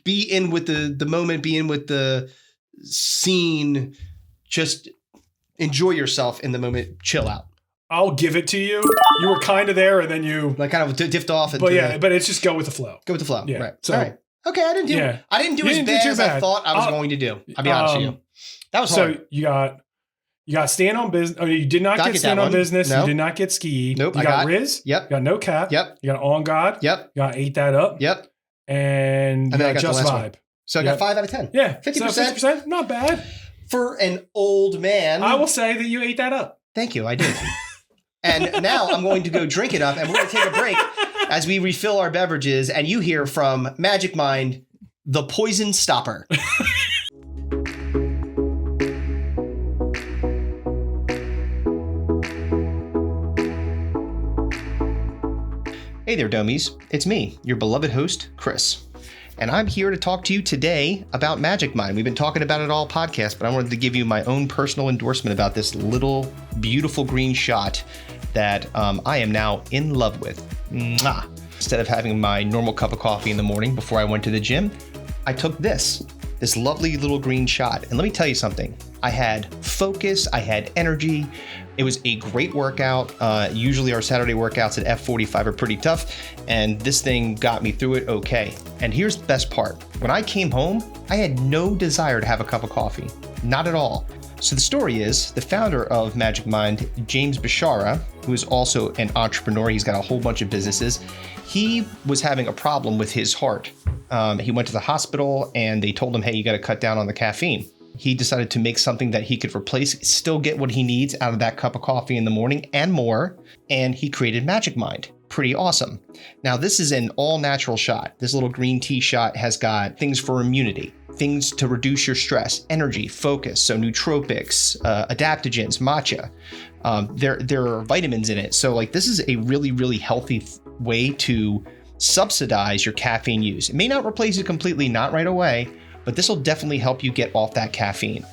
be in with the moment. Be in with the scene. Just enjoy yourself in the moment. Chill out. I'll give it to you. You were kind of there, and then you like kind of diffed off. But it's just go with the flow. Go with the flow. Yeah. Right. So, all right. Okay, I didn't do as bad as I thought I was going to do. I'll be honest with you. That was hard. So you got stand on business. Oh, you did not get stand on business. Nope. You did not get SkeeYee. Nope. You got Riz. Yep. You got no cap. Yep. You got on God. Yep. You got ate that up. Yep. And you got just vibe. So I got 5 out of 10. Yeah. 50%. So 50%. Not bad. For an old man. I will say that you ate that up. Thank you. I did. And now I'm going to go drink it up, and we're going to take a break as we refill our beverages, and you hear from Magic Mind, the Poison Stopper. Hey there, dummies. It's me, your beloved host, Chris. And I'm here to talk to you today about Magic Mind. We've been talking about it all podcast, but I wanted to give you my own personal endorsement about this little beautiful green shot that I am now in love with. Mwah. Instead of having my normal cup of coffee in the morning before I went to the gym, I took this lovely little green shot. And let me tell you something. I had focus, I had energy. It was a great workout. Usually our Saturday workouts at F45 are pretty tough, and this thing got me through it okay. And here's the best part. When I came home, I had no desire to have a cup of coffee. Not at all. So the story is, the founder of Magic Mind, James Bashara, who is also an entrepreneur, he's got a whole bunch of businesses, he was having a problem with his heart. He went to the hospital and they told him, hey, you got to cut down on the caffeine. He decided to make something that he could replace, still get what he needs out of that cup of coffee in the morning and more, and he created Magic Mind. Pretty awesome. Now, this is an all-natural shot. This little green tea shot has got things for immunity, things to reduce your stress, energy, focus, so nootropics, adaptogens, matcha. There are vitamins in it. So like this is a really, really healthy way to subsidize your caffeine use. It may not replace it completely, not right away, but this will definitely help you get off that caffeine.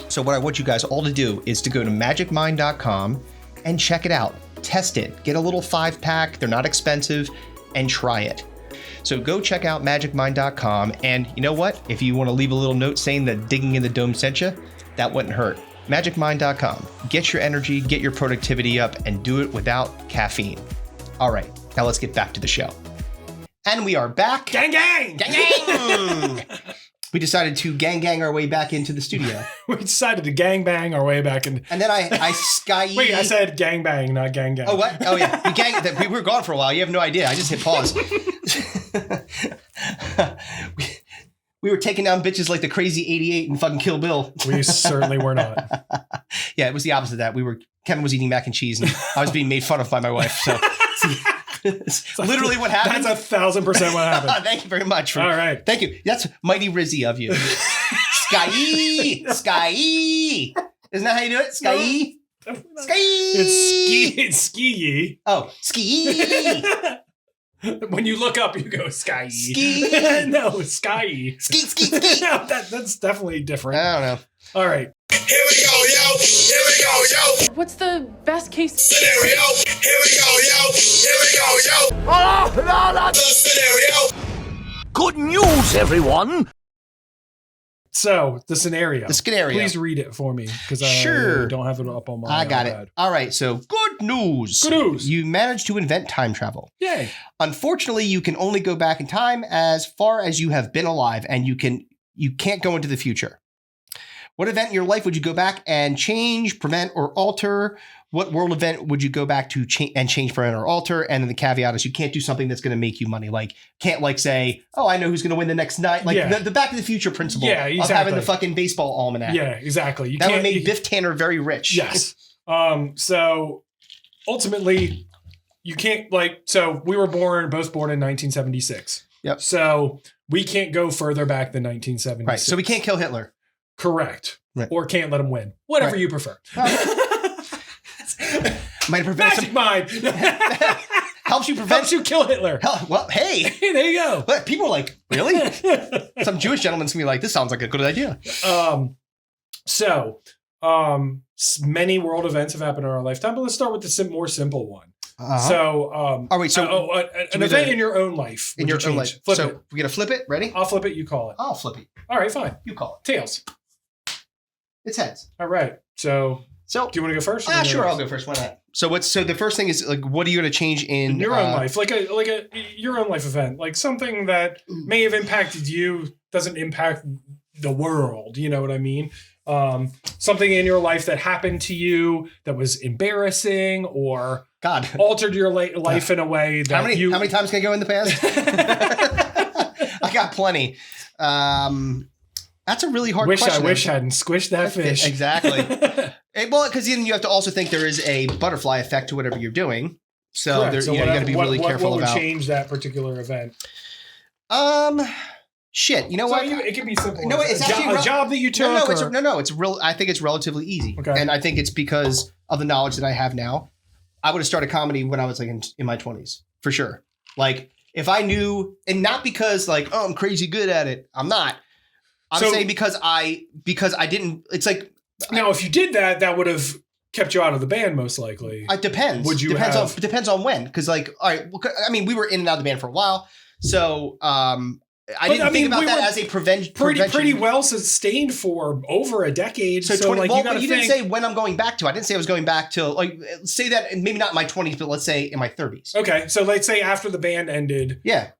So what I want you guys all to do is to go to magicmind.com and check it out. Test it. Get a little 5-pack. They're not expensive, and try it. So go check out magicmind.com, and you know what? If you want to leave a little note saying that Digging in the Dome sent you, that wouldn't hurt. Magicmind.com. Get your energy, get your productivity up, and do it without caffeine. All right, now let's get back to the show. And we are back. Gang, gang! Gang, gang! We decided to gang our way back into the studio. We decided to gang bang our way back in. And then I SkeeYee. Wait, I said gang bang, not gang gang. Oh, what? Oh, yeah. We were gone for a while. You have no idea. I just hit pause. We were taking down bitches like the crazy 88 and fucking Kill Bill. We certainly were not. Yeah, it was the opposite of that. Kevin was eating mac and cheese, and I was being made fun of by my wife. So it's literally what happened. That's 1,000% what happened. Thank you very much. All right. Thank you. That's mighty Rizzy of you. SkeeYee! SkeeYee! Isn't that how you do it? SkeeYee? SkeeYee! It's SkeeYee. Oh, SkeeYee! When you look up, you go SkeeYee. SkeeYee! No, it's SkeeYee. Ski. No, that's definitely different. I don't know. All right. Here we go, yo. Here we go, yo. What's the best case Scenario. Here we go, yo. Here we go, yo. Oh, no, that's the scenario. Good news, everyone. So, the scenario. The scenario. Please read it for me, because Sure. I don't have it up on my I got iPad. it. All right, so good Good news. Good news. You managed to invent time travel. Yay. Unfortunately, you can only go back in time as far as you have been alive, and you can't go into the future. What event in your life would you go back and change, prevent, or alter? What world event would you go back to change, prevent, or alter? And then the caveat is you can't do something that's going to make you money. Like, can't like say, oh, I know who's going to win the next night. Like the Back to the Future principle of having the fucking baseball almanac. Yeah, exactly. That would make Biff Tanner very rich. Yes. So ultimately, you can't so we were both born in 1976. Yep. So we can't go further back than 1976. Right. So we can't kill Hitler. Correct. Right. Or can't let him win. Whatever you prefer. Might prevent Magic mind. Helps you prevent. Helps you kill Hitler. Well, hey. Hey, there you go. But people are like, really? Some Jewish gentleman's gonna be like, this sounds like a good idea. Many world events have happened in our lifetime, but let's start with the more simple one. Uh-huh. An event in your own life. In your own life. Flip it. We're gonna flip it. Ready? I'll flip it. You call it. I'll flip it. All right, fine. You call it. Tails. It's heads. All right. So do you want to go first? Sure. I'll go first. Why not? So the first thing is like, what are you going to change in your own life? Like a your own life event, like something that may have impacted you, doesn't impact the world. You know what I mean? Something in your life that happened to you that was embarrassing or altered your life in a way that how many times can I go in the past? I got plenty. That's a really hard question. I wish I hadn't squished that fish. Exactly. Well, because then you have to also think there is a butterfly effect to whatever you're doing. So you got to be really careful about. What would change that particular event? Shit. You know what? It can be simple. No, it's actually a job that you took. It's real. I think it's relatively easy. Okay. And I think it's because of the knowledge that I have now. I would have started comedy when I was like in my 20s for sure. Like if I knew, and not because like, oh, I'm crazy good at it. I'm not. I'm saying because I didn't. It's like now if you did that, that would have kept you out of the band most likely. It depends. Would you depends on when. Because like, all right, I mean, we were in and out of the band for a while, so I didn't think about that as a prevention. Pretty well sustained for over a decade. So 20, like you didn't say when I'm going back to. I didn't say I was going back to like say that maybe not in my 20s, but let's say in my 30s. Okay, so let's say after the band ended. Yeah,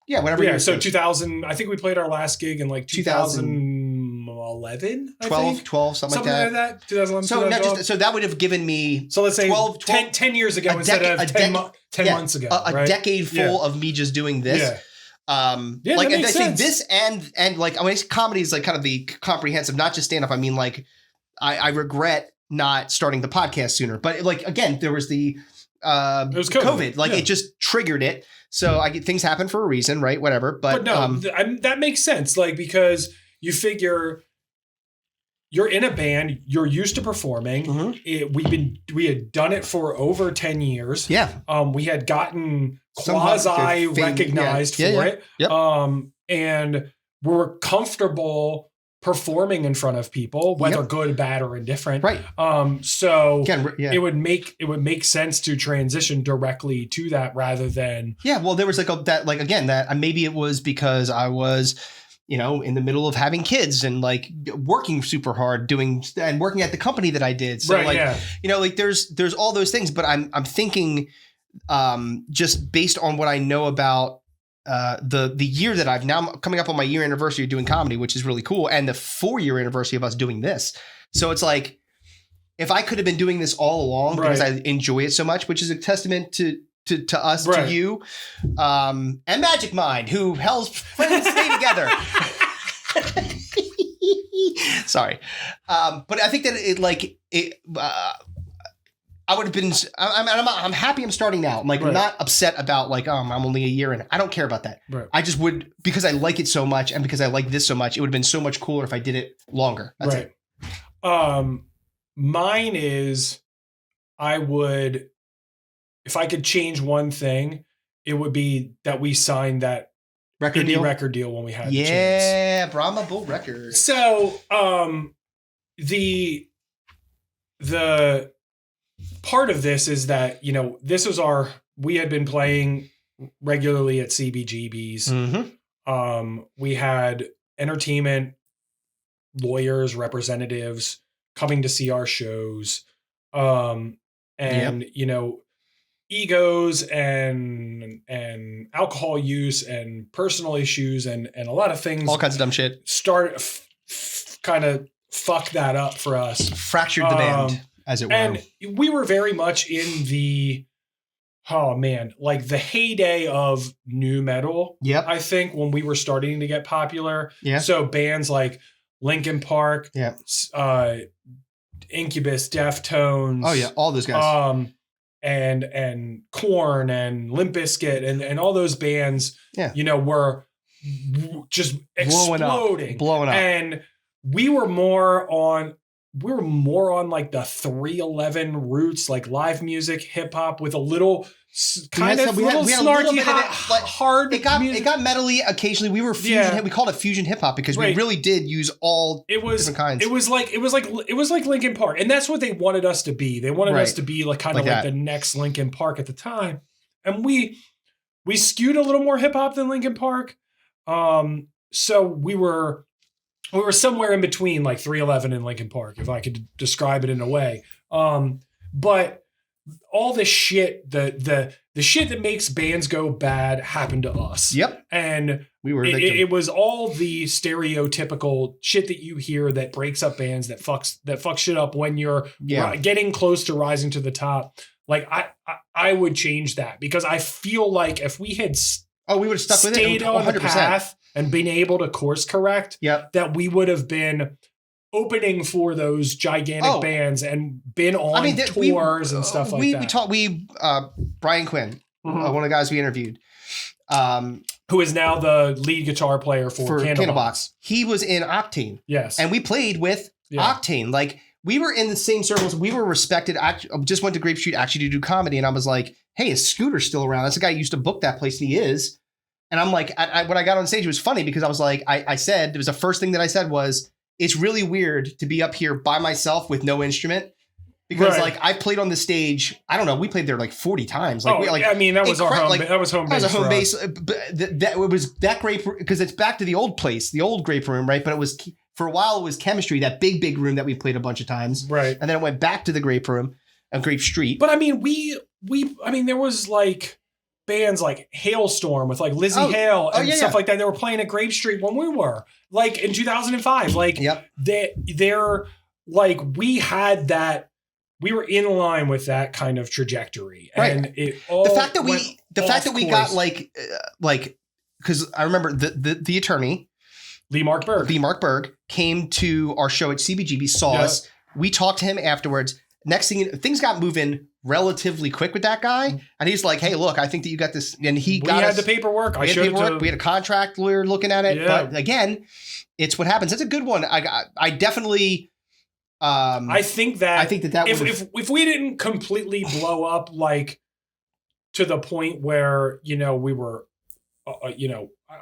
whatever. Yeah, so 2000. I think we played our last gig in like 2011. 12, something like that. 2011. So that would have given me. So let's say 10 years ago instead of 10 months ago. A decade full of me just doing this. Yeah. Like and I think this and like I mean comedy is like kind of the comprehensive, not just stand up. I mean like I regret not starting the podcast sooner, but like again there was the it was COVID. Like it just triggered it. So things happen for a reason, right? Whatever. But no, that makes sense. Like because you figure you're in a band, you're used to performing. Mm-hmm. We had done it for over 10 years. Yeah. We had gotten quasi recognized for it. Yep. And we're comfortable performing in front of people, whether good, bad, or indifferent. Right. So again, it would make sense to transition directly to that rather than. Yeah. Well, there was that maybe it was because I was, in the middle of having kids and like working super hard and working at the company that I did. So there's all those things, but I'm thinking just based on what I know about the year that I'm now coming up on my year anniversary of doing comedy, which is really cool. And the 4-year anniversary of us doing this. So it's like, if I could have been doing this all along because I enjoy it so much, which is a testament to us, to you, and Magic Mind, who helps friends stay together. Sorry. But I think that I would have been. I'm happy I'm starting now. I'm like not upset about like I'm only a year in. I don't care about that. Right. I just would because I like it so much and because I like this so much. It would have been so much cooler if I did it longer. That's it. Mine is I would, if I could change one thing, it would be that we signed that record deal when we had the chance. Yeah, Brahma Bull Records. So the part of this is that, this was we had been playing regularly at CBGB's. Mm-hmm. We had entertainment lawyers, representatives coming to see our shows. And and egos and alcohol use and personal issues and a lot of things, all kinds of dumb shit, kind of fuck that up for us, fractured the band, as it were. And we were very much in the like the heyday of nu metal. Yep. I think when we were starting to get popular. Yeah. So bands like Linkin Park, Incubus, Deftones. Oh yeah, all those guys. And Korn and Limp Bizkit and all those bands. Yeah. Were just exploding, blowing up, and we were more on like the 311 roots, like live music, hip hop with a little kind of snarky, hard. It got metally occasionally. We were fusion. We called it fusion hip hop because we really did use all different kinds. It was like Linkin Park, and that's what they wanted us to be. They wanted us to be like kind of like the next Linkin Park at the time, and we skewed a little more hip hop than Linkin Park. So we were somewhere in between like 311 and Linkin Park, if I could describe it in a way. But all the shit, the shit that makes bands go bad happened to us. Yep. And we were it was all the stereotypical shit that you hear that breaks up bands, that fucks shit up when you're getting close to rising to the top. Like I would change that, because I feel like if we had we would have stuck with it, stayed on the path and been able to course correct, that we would have been opening for those gigantic bands and been on tours and stuff like that. Brian Quinn, one of the guys we interviewed, who is now the lead guitar player for Candlebox. He was in Octane. Yes. And we played with Octane. Like, we were in the same circles. We were respected. I just went to Grape Street actually to do comedy. And I was like, hey, is Scooter still around? That's the guy who used to book that place, and he is. And I'm like, when I got on stage, it was funny because I was like, I said, it was the first thing that I said was, it's really weird to be up here by myself with no instrument. Because like I played on the stage, I don't know, we played there like 40 times. Like, that was our home. Like, that was home base. That was a home base. It was that grape, because it's back to the old place, the old grape room, right? But it was, for a while, it was Chemistry, that big room that we played a bunch of times, right? And then it went back to the grape room on Grape Street. But I mean, there was like bands like Hailstorm with like Lizzie Hale and stuff like that. They were playing at Grape Street when we were like in 2005. Like they're like, we had that. We were in line with that kind of trajectory, and it all the fact that we got like because I remember the attorney Lee Mark Berg came to our show at CBGB, saw us. We talked to him afterwards. Next thing, things got moving relatively quick with that guy, and he's like, "Hey, look, I think that you got this." And we had the paperwork. We had a contract lawyer looking at it, but again, it's what happens. That's a good one. I definitely. I think that if we didn't completely blow up, like to the point where we were, I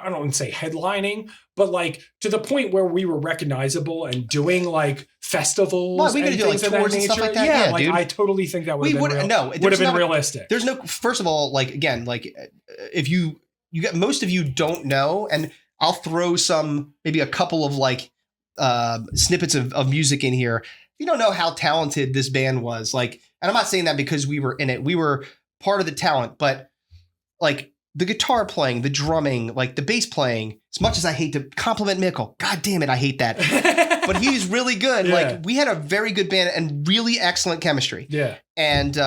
don't want to say headlining, but like to the point where we were recognizable and doing like festivals. Well, we could do like tours and stuff like that. Yeah, like, dude. I totally think that would have been realistic. There's no. First of all, like again, like if you get, most of you don't know, and I'll throw maybe a couple of like snippets of music in here. You don't know how talented this band was, like, and I'm not saying that because we were in it. We were part of the talent, but like the guitar playing, the drumming, like the bass playing, as much as I hate to compliment Mikkel, God damn it, I hate that. But he's really good. Yeah. Like, we had a very good band and really excellent chemistry. Yeah. And,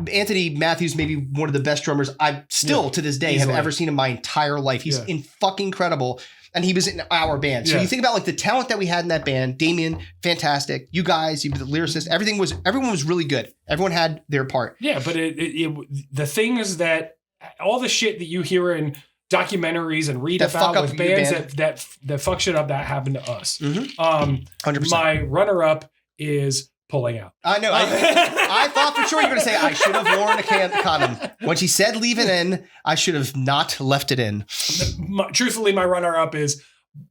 Anthony Matthews, maybe one of the best drummers I still to this day have ever seen in my entire life. He's fucking incredible. And he was in our band. So you think about like the talent that we had in that band. Damien, fantastic. You guys, the lyricist, everyone was really good. Everyone had their part. Yeah, but the thing is that all the shit that you hear in documentaries and read about with bands that fuck shit up, that happened to us. 100%. My runner-up is Pulling Out. I know. I thought for sure you were going to say I should have worn a condom. When she said leave it in, I should have not left it in. Truthfully, my runner-up is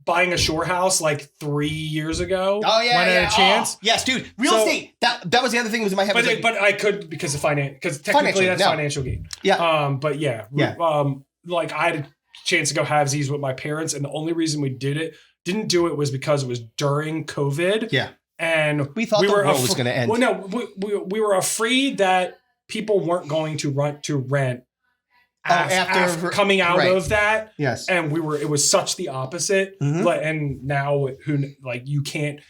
buying a shore house like 3 years ago. Oh, yeah. When I had a chance. Oh, yes, dude. Real estate. That was the other thing that was in my head. But I could because of because technically that's financial gain. Yeah. But yeah. Like I had a chance to go halvesies with my parents, and the only reason we didn't do it was because it was during COVID. Yeah. And we thought the world was going to end. Well, no, we were afraid that people weren't going to rent after coming out of that. Yes. And it was such the opposite. And now you can't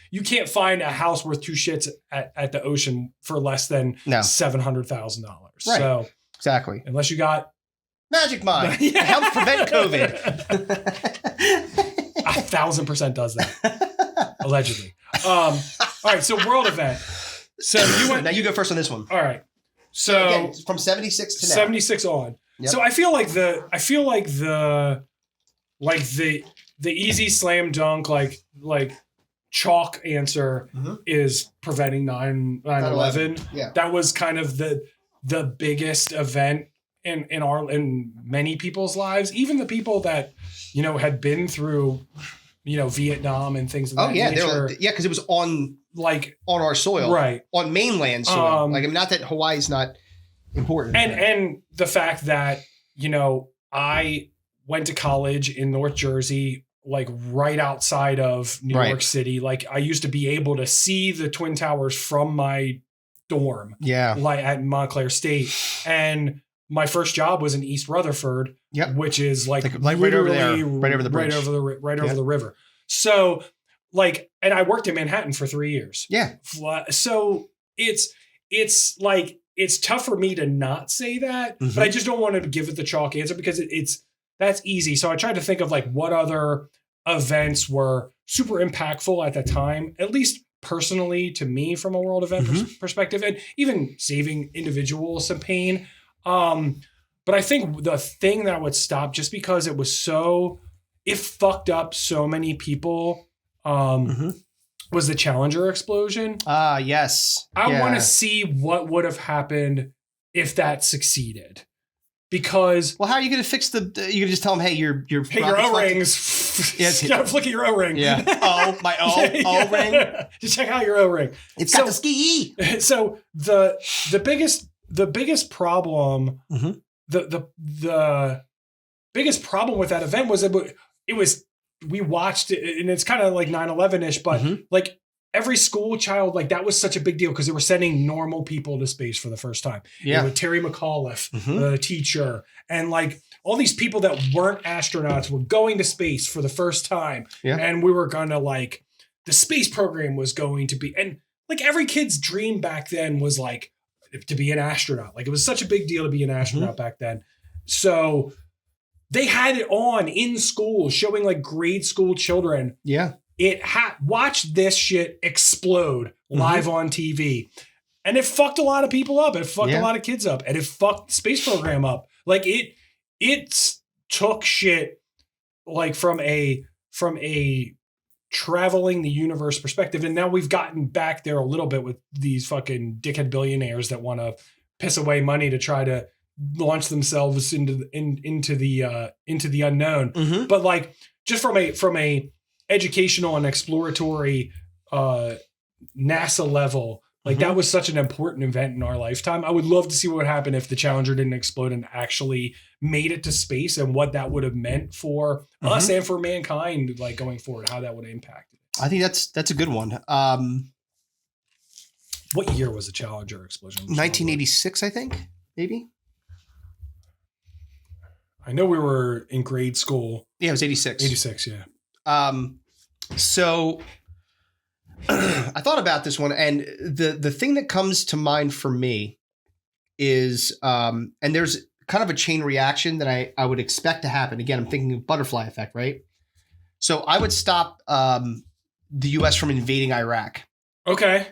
find a house worth 2 shits at the ocean for less than $700,000. Right. So exactly. Unless you got Magic Mind. It helps prevent COVID. 1,000% does that. Allegedly. All right. So world event. So now you go first on this one. All right. So again, from 76 to now. 76 on. Yep. So I feel like the easy slam dunk like chalk answer is preventing 9/11. Yeah. That was kind of the biggest event in many people's lives, even the people that had been through Vietnam and things of that nature. Because it was on our soil, right? On mainland soil. Not that Hawaii's not important, and the fact that I went to college in North Jersey, right outside of New York City. I used to be able to see the Twin Towers from my dorm, at Montclair State, and my first job was in East Rutherford, which is right over there, right over the bridge, over the river. So and I worked in Manhattan for 3 years. Yeah. So it's tough for me to not say that, but I just don't want to give it the chalk answer because that's easy. So I tried to think of what other events were super impactful at the time, at least personally to me from a world event perspective, and even saving individuals some pain. But I think the thing that would stop, just because it fucked up so many people, was the Challenger explosion. Yes. I want to see what would have happened if that succeeded. Because how are you going to fix you can just tell them, hey, your O-rings. Yes. You gotta flick at your O-ring. Yeah. My O-ring. Just check out your O-ring. It's got the SkeeYee. So the biggest problem, the biggest problem with that event was we watched it, and it's kind of like 9/11-ish, but every school child, that was such a big deal because they were sending normal people to space for the first time. Yeah. With Terry McAuliffe, the teacher, and all these people that weren't astronauts were going to space for the first time. Yeah. And we were gonna the space program was going to be, and every kid's dream back then was to be an astronaut. It was such a big deal to be an astronaut back then. So they had it on in school, showing grade school children. Yeah. Watch this shit explode live on TV. And it fucked a lot of people up. It fucked a lot of kids up. And it fucked the space program up. It took shit from a traveling the universe perspective. And now we've gotten back there a little bit with these fucking dickhead billionaires that want to piss away money to try to launch themselves into the unknown. But just from a educational and exploratory NASA level, that was such an important event in our lifetime. I would love to see what would happen if the Challenger didn't explode and actually made it to space, and what that would have meant for us and for mankind, going forward, how that would impact it. I think that's a good one. What year was the Challenger explosion? 1986, I think, maybe. I know we were in grade school. Yeah, it was 86. 86, yeah. So I thought about this one, and the thing that comes to mind for me is, and there's kind of a chain reaction that I would expect to happen. Again, I'm thinking of butterfly effect, right? So I would stop the U.S. from invading Iraq. Okay.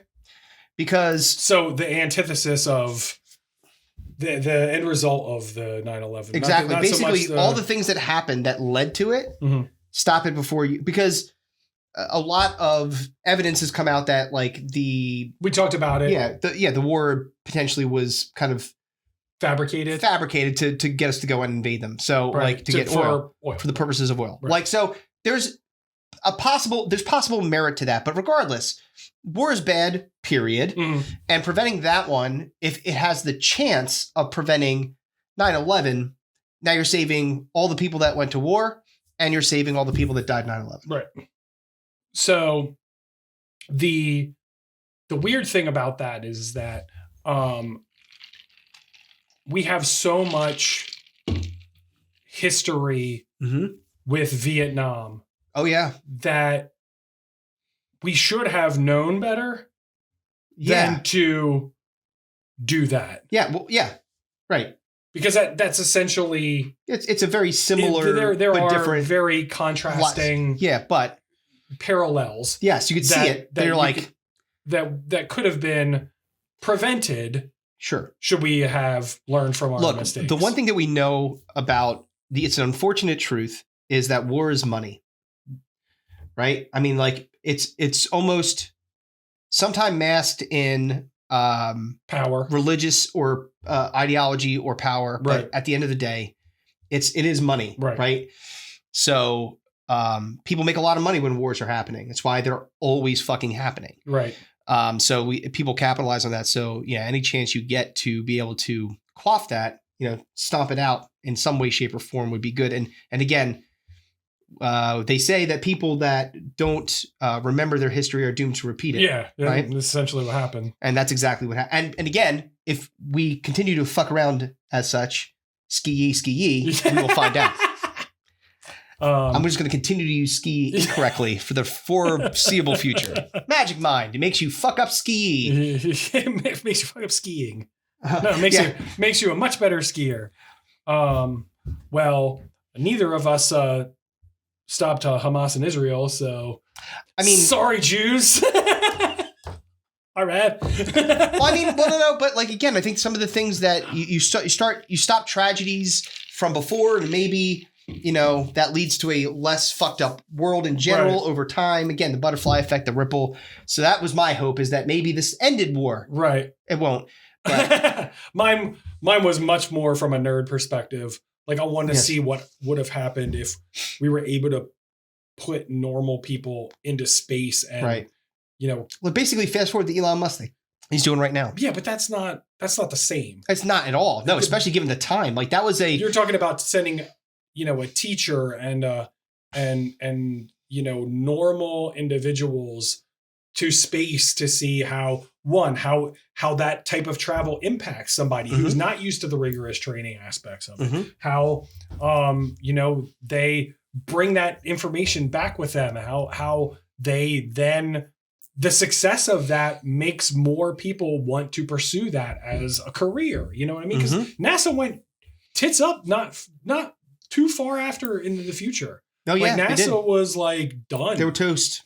Because so the antithesis of the end result of the 9/11. Exactly. Not basically, so all the things that happened that led to it, stop it before you, because a lot of evidence has come out that we talked about it. Yeah. The war potentially was kind of fabricated to get us to go and invade them. So to get oil for the purposes of oil. Right. So there's possible merit to that, but regardless, war is bad, period. And preventing that one, if it has the chance of preventing 9/11, now you're saving all the people that went to war, and you're saving all the people that died 9/11. Right. So the the weird thing about that is that we have so much history with Vietnam. Oh yeah. That we should have known better than to do that. Yeah. Well, yeah. Right. Because that's essentially it's a very similar there but are different, very contrasting but parallels. Yes, you could see it. They're like that could have been prevented. Sure. Should we have learned from our mistakes? The one thing that we know about it's an unfortunate truth is that war is money. Right? I mean, like it's almost sometimes masked in power, religious or ideology or power, but at the end of the day, it is money, right? So people make a lot of money when wars are happening. It's why they're always fucking happening, right? So people capitalize on that. So yeah, any chance you get to be able to quaff that, stomp it out in some way, shape, or form would be good. And again, they say that people that don't remember their history are doomed to repeat it. Yeah, right. That's essentially what happened. And that's exactly what happened. And again, if we continue to fuck around as such, SkeeYee, we will find out. I'm just going to continue to use ski incorrectly for the foreseeable future. Magic Mind. It makes you fuck up SkeeYee. It makes you fuck up skiing. No, it makes you a much better skier. Well, neither of us stopped Hamas in Israel, so I mean, sorry, Jews. All right. No, but like again, I think some of the things that you stop tragedies from before, and maybe that leads to a less fucked up world in general over time. Again, the butterfly effect, the ripple. So that was my hope, is that maybe this ended war. Right. It won't. But mine was much more from a nerd perspective. Like I wanted to see what would have happened if we were able to put normal people into space and, well, basically fast forward to Elon Musk thing he's doing right now. Yeah, but that's not the same. It's not at all. No, especially given the time. Like that was you're talking about sending, a teacher and normal individuals to space to see how that type of travel impacts somebody who's not used to the rigorous training aspects of it. How they bring that information back with them, how they then the success of that makes more people want to pursue that as a career. You know what I mean? Because NASA went tits up not too far after into the future. Oh yeah, NASA was like done. They were toast.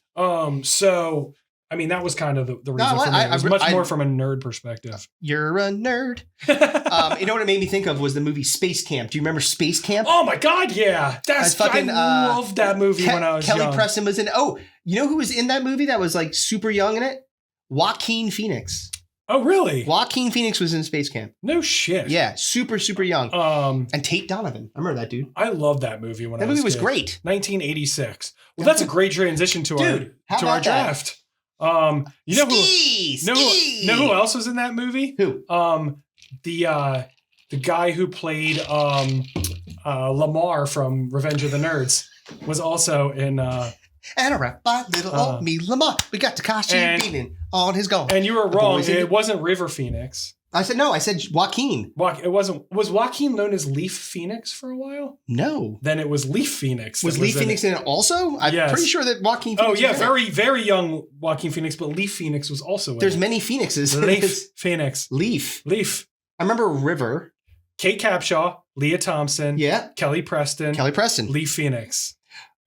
So I mean, that was kind of the reason for me. It was much more from a nerd perspective. You're a nerd. You know what it made me think of was the movie Space Camp. Do you remember Space Camp? Oh my God, yeah. I loved that movie when I was young. Kelly Preston was in. Oh, you know who was in that movie that was like super young in it? Joaquin Phoenix. Oh, really? Joaquin Phoenix was in Space Camp. No shit. Yeah, super, super young. And Tate Donovan. I remember that dude. I loved that movie when I was That movie was great. 1986. Well, that's a great transition to our draft. Know who else was in that movie? Who? The guy who played Lamar from Revenge of the Nerds was also in and a rap by little old me Lamar. We got the costume beating on his goal. And you were wrong. It wasn't River Phoenix. I said no. I said Joaquin. It wasn't. Was Joaquin known as Leaf Phoenix for a while? No. Then it was Leaf Phoenix. Was Leaf Phoenix in it also? I'm pretty sure that Joaquin Phoenix. Oh yeah, very very young Joaquin Phoenix, but Leaf Phoenix was also in There's many Phoenixes. Leaf Phoenix. Leaf. I remember River. Kate Capshaw, Leah Thompson. Yeah. Kelly Preston. Leaf Phoenix.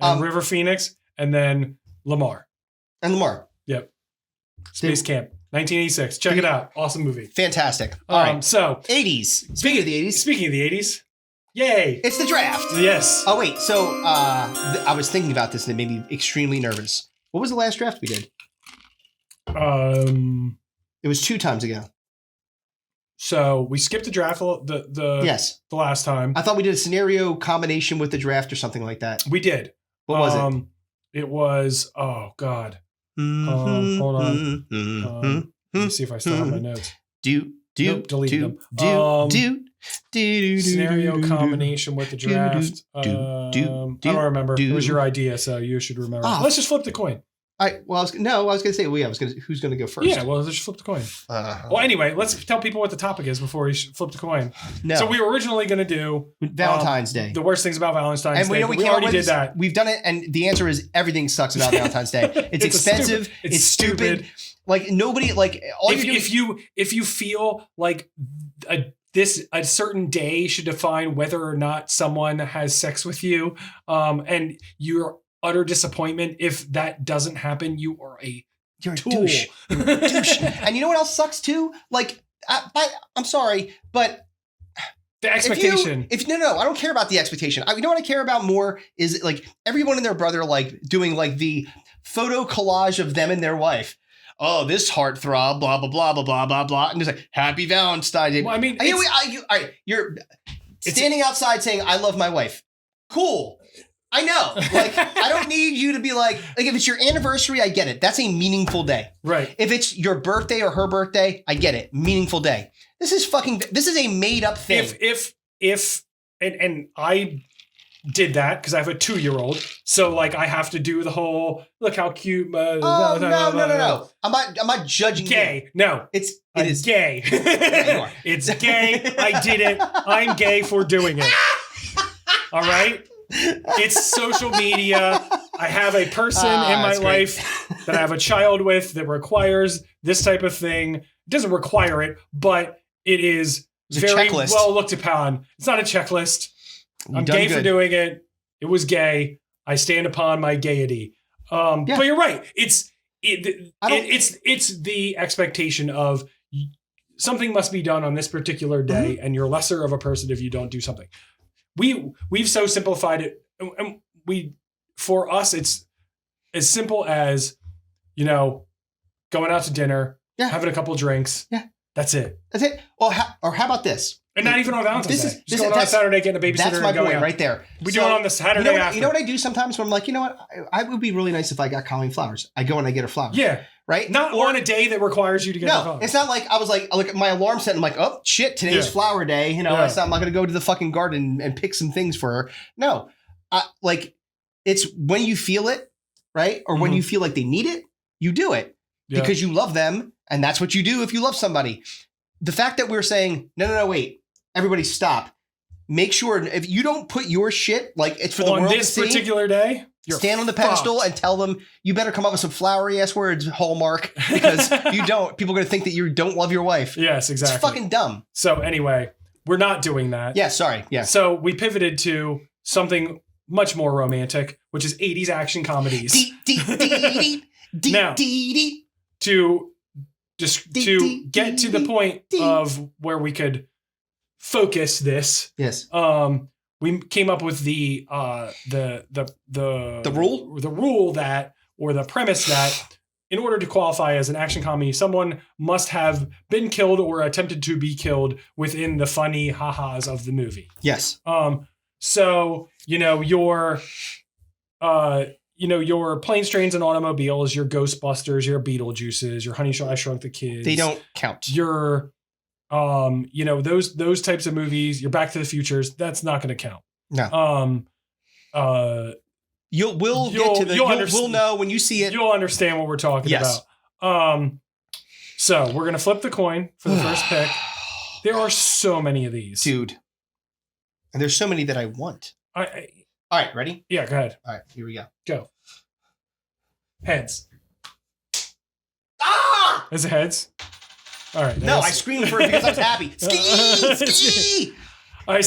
And River Phoenix, and then Lamar. Yep. Space Camp. 1986. Check it out. Awesome movie. Fantastic. All right. So 80s. Speaking of the 80s. Yay. It's the draft. Yes. Oh, wait. So I was thinking about this and it made me extremely nervous. What was the last draft we did? It was 2 times ago. So we skipped the draft the last time. I thought we did a scenario combination with the draft or something like that. We did. What was it? It was, oh God. Hold on. Let me see if I still have my notes. Delete them. Scenario combination with the draft. I don't remember. It was your idea, so you should remember. Let's just flip the coin. I was going to say, who's going to go first? Yeah, well, let's just flip the coin. Well, anyway, let's tell people what the topic is before we flip the coin. No. So we were originally going to do Valentine's Day. The worst things about Valentine's Day. And we already did that. We've done it, and the answer is everything sucks about Valentine's Day. It's expensive. It's stupid. Like nobody like all if you feel like a certain day should define whether or not someone has sex with you, and you're utter disappointment if that doesn't happen, you're a douche. You're a douche. And you know what else sucks too? Like I'm sorry, but the expectation. I don't care about the expectation. You know what I care about more is like everyone and their brother like doing like the photo collage of them and their wife. Oh, this heartthrob, blah, blah, blah, blah, blah, blah, blah. And just like, happy Valentine's Day. Well, I mean, you're standing outside saying, I love my wife. Cool. I know. Like, I don't need you to be like, if it's your anniversary, I get it. That's a meaningful day. Right. If it's your birthday or her birthday, I get it. Meaningful day. This is a made up thing. And I did that because I have a 2-year-old. So like I have to do the whole, look how cute. No. I'm not judging gay. you. No. It is gay. Yeah, you are. It's gay. I did it. I'm gay for doing it. All right. It's social media. I have a person in my life that I have a child with that requires this type of thing. It doesn't require it, but it is very well looked upon. It's not a checklist. I'm gay for doing it. It was gay. I stand upon my gaiety. But you're right. It's the expectation of something must be done on this particular day, and you're lesser of a person if you don't do something. We've so simplified it, and for us it's as simple as going out to dinner, having a couple drinks. Yeah, that's it. Well, how about this? And not even on Valentine's Day. Just going on Saturday, getting a babysitter. That's my point right there. We do it on the Saturday after. You know what I do sometimes when I'm like, you know what? I would be really nice if I got Colleen flowers. I go and I get her flowers. Yeah. Right? Not on a day that requires you to get her flowers. It's not like I was like, I look at my alarm set and I'm like, oh, shit, today's flower day. I'm not going to go to the fucking garden and pick some things for her. No. It's when you feel it, right? Or when you feel like they need it, you do it. Yeah. Because you love them. And that's what you do if you love somebody. The fact that we're saying, no, wait. Everybody stop. Make sure if you don't put your shit like it's for the world to see. On this particular day, stand on the pedestal and tell them you better come up with some flowery ass words, Hallmark, because you don't. People are going to think that you don't love your wife. Yes, exactly. It's fucking dumb. So anyway, we're not doing that. Yeah, sorry. Yeah. So we pivoted to something much more romantic, which is 80s action comedies. Now, to get to the point of where we could focus this. Yes. We came up with the rule that, or the premise that, in order to qualify as an action comedy, someone must have been killed or attempted to be killed within the funny ha-has of the movie. Yes. So your Planes, Trains, and Automobiles, your Ghostbusters, your Beetlejuices, your Honey, I Shrunk the Kids. They don't count. Your those types of movies, your Back to the Futures, that's not going to count. No. We'll know when you see it. You'll understand what we're talking about. So we're going to flip the coin for the first pick. There are so many of these. Dude. And there's so many that I want. All right, ready? Yeah, go ahead. All right, here we go. Go. Heads. Ah! Is it heads? All right. No, I screamed for it because I was happy. Ski! All right,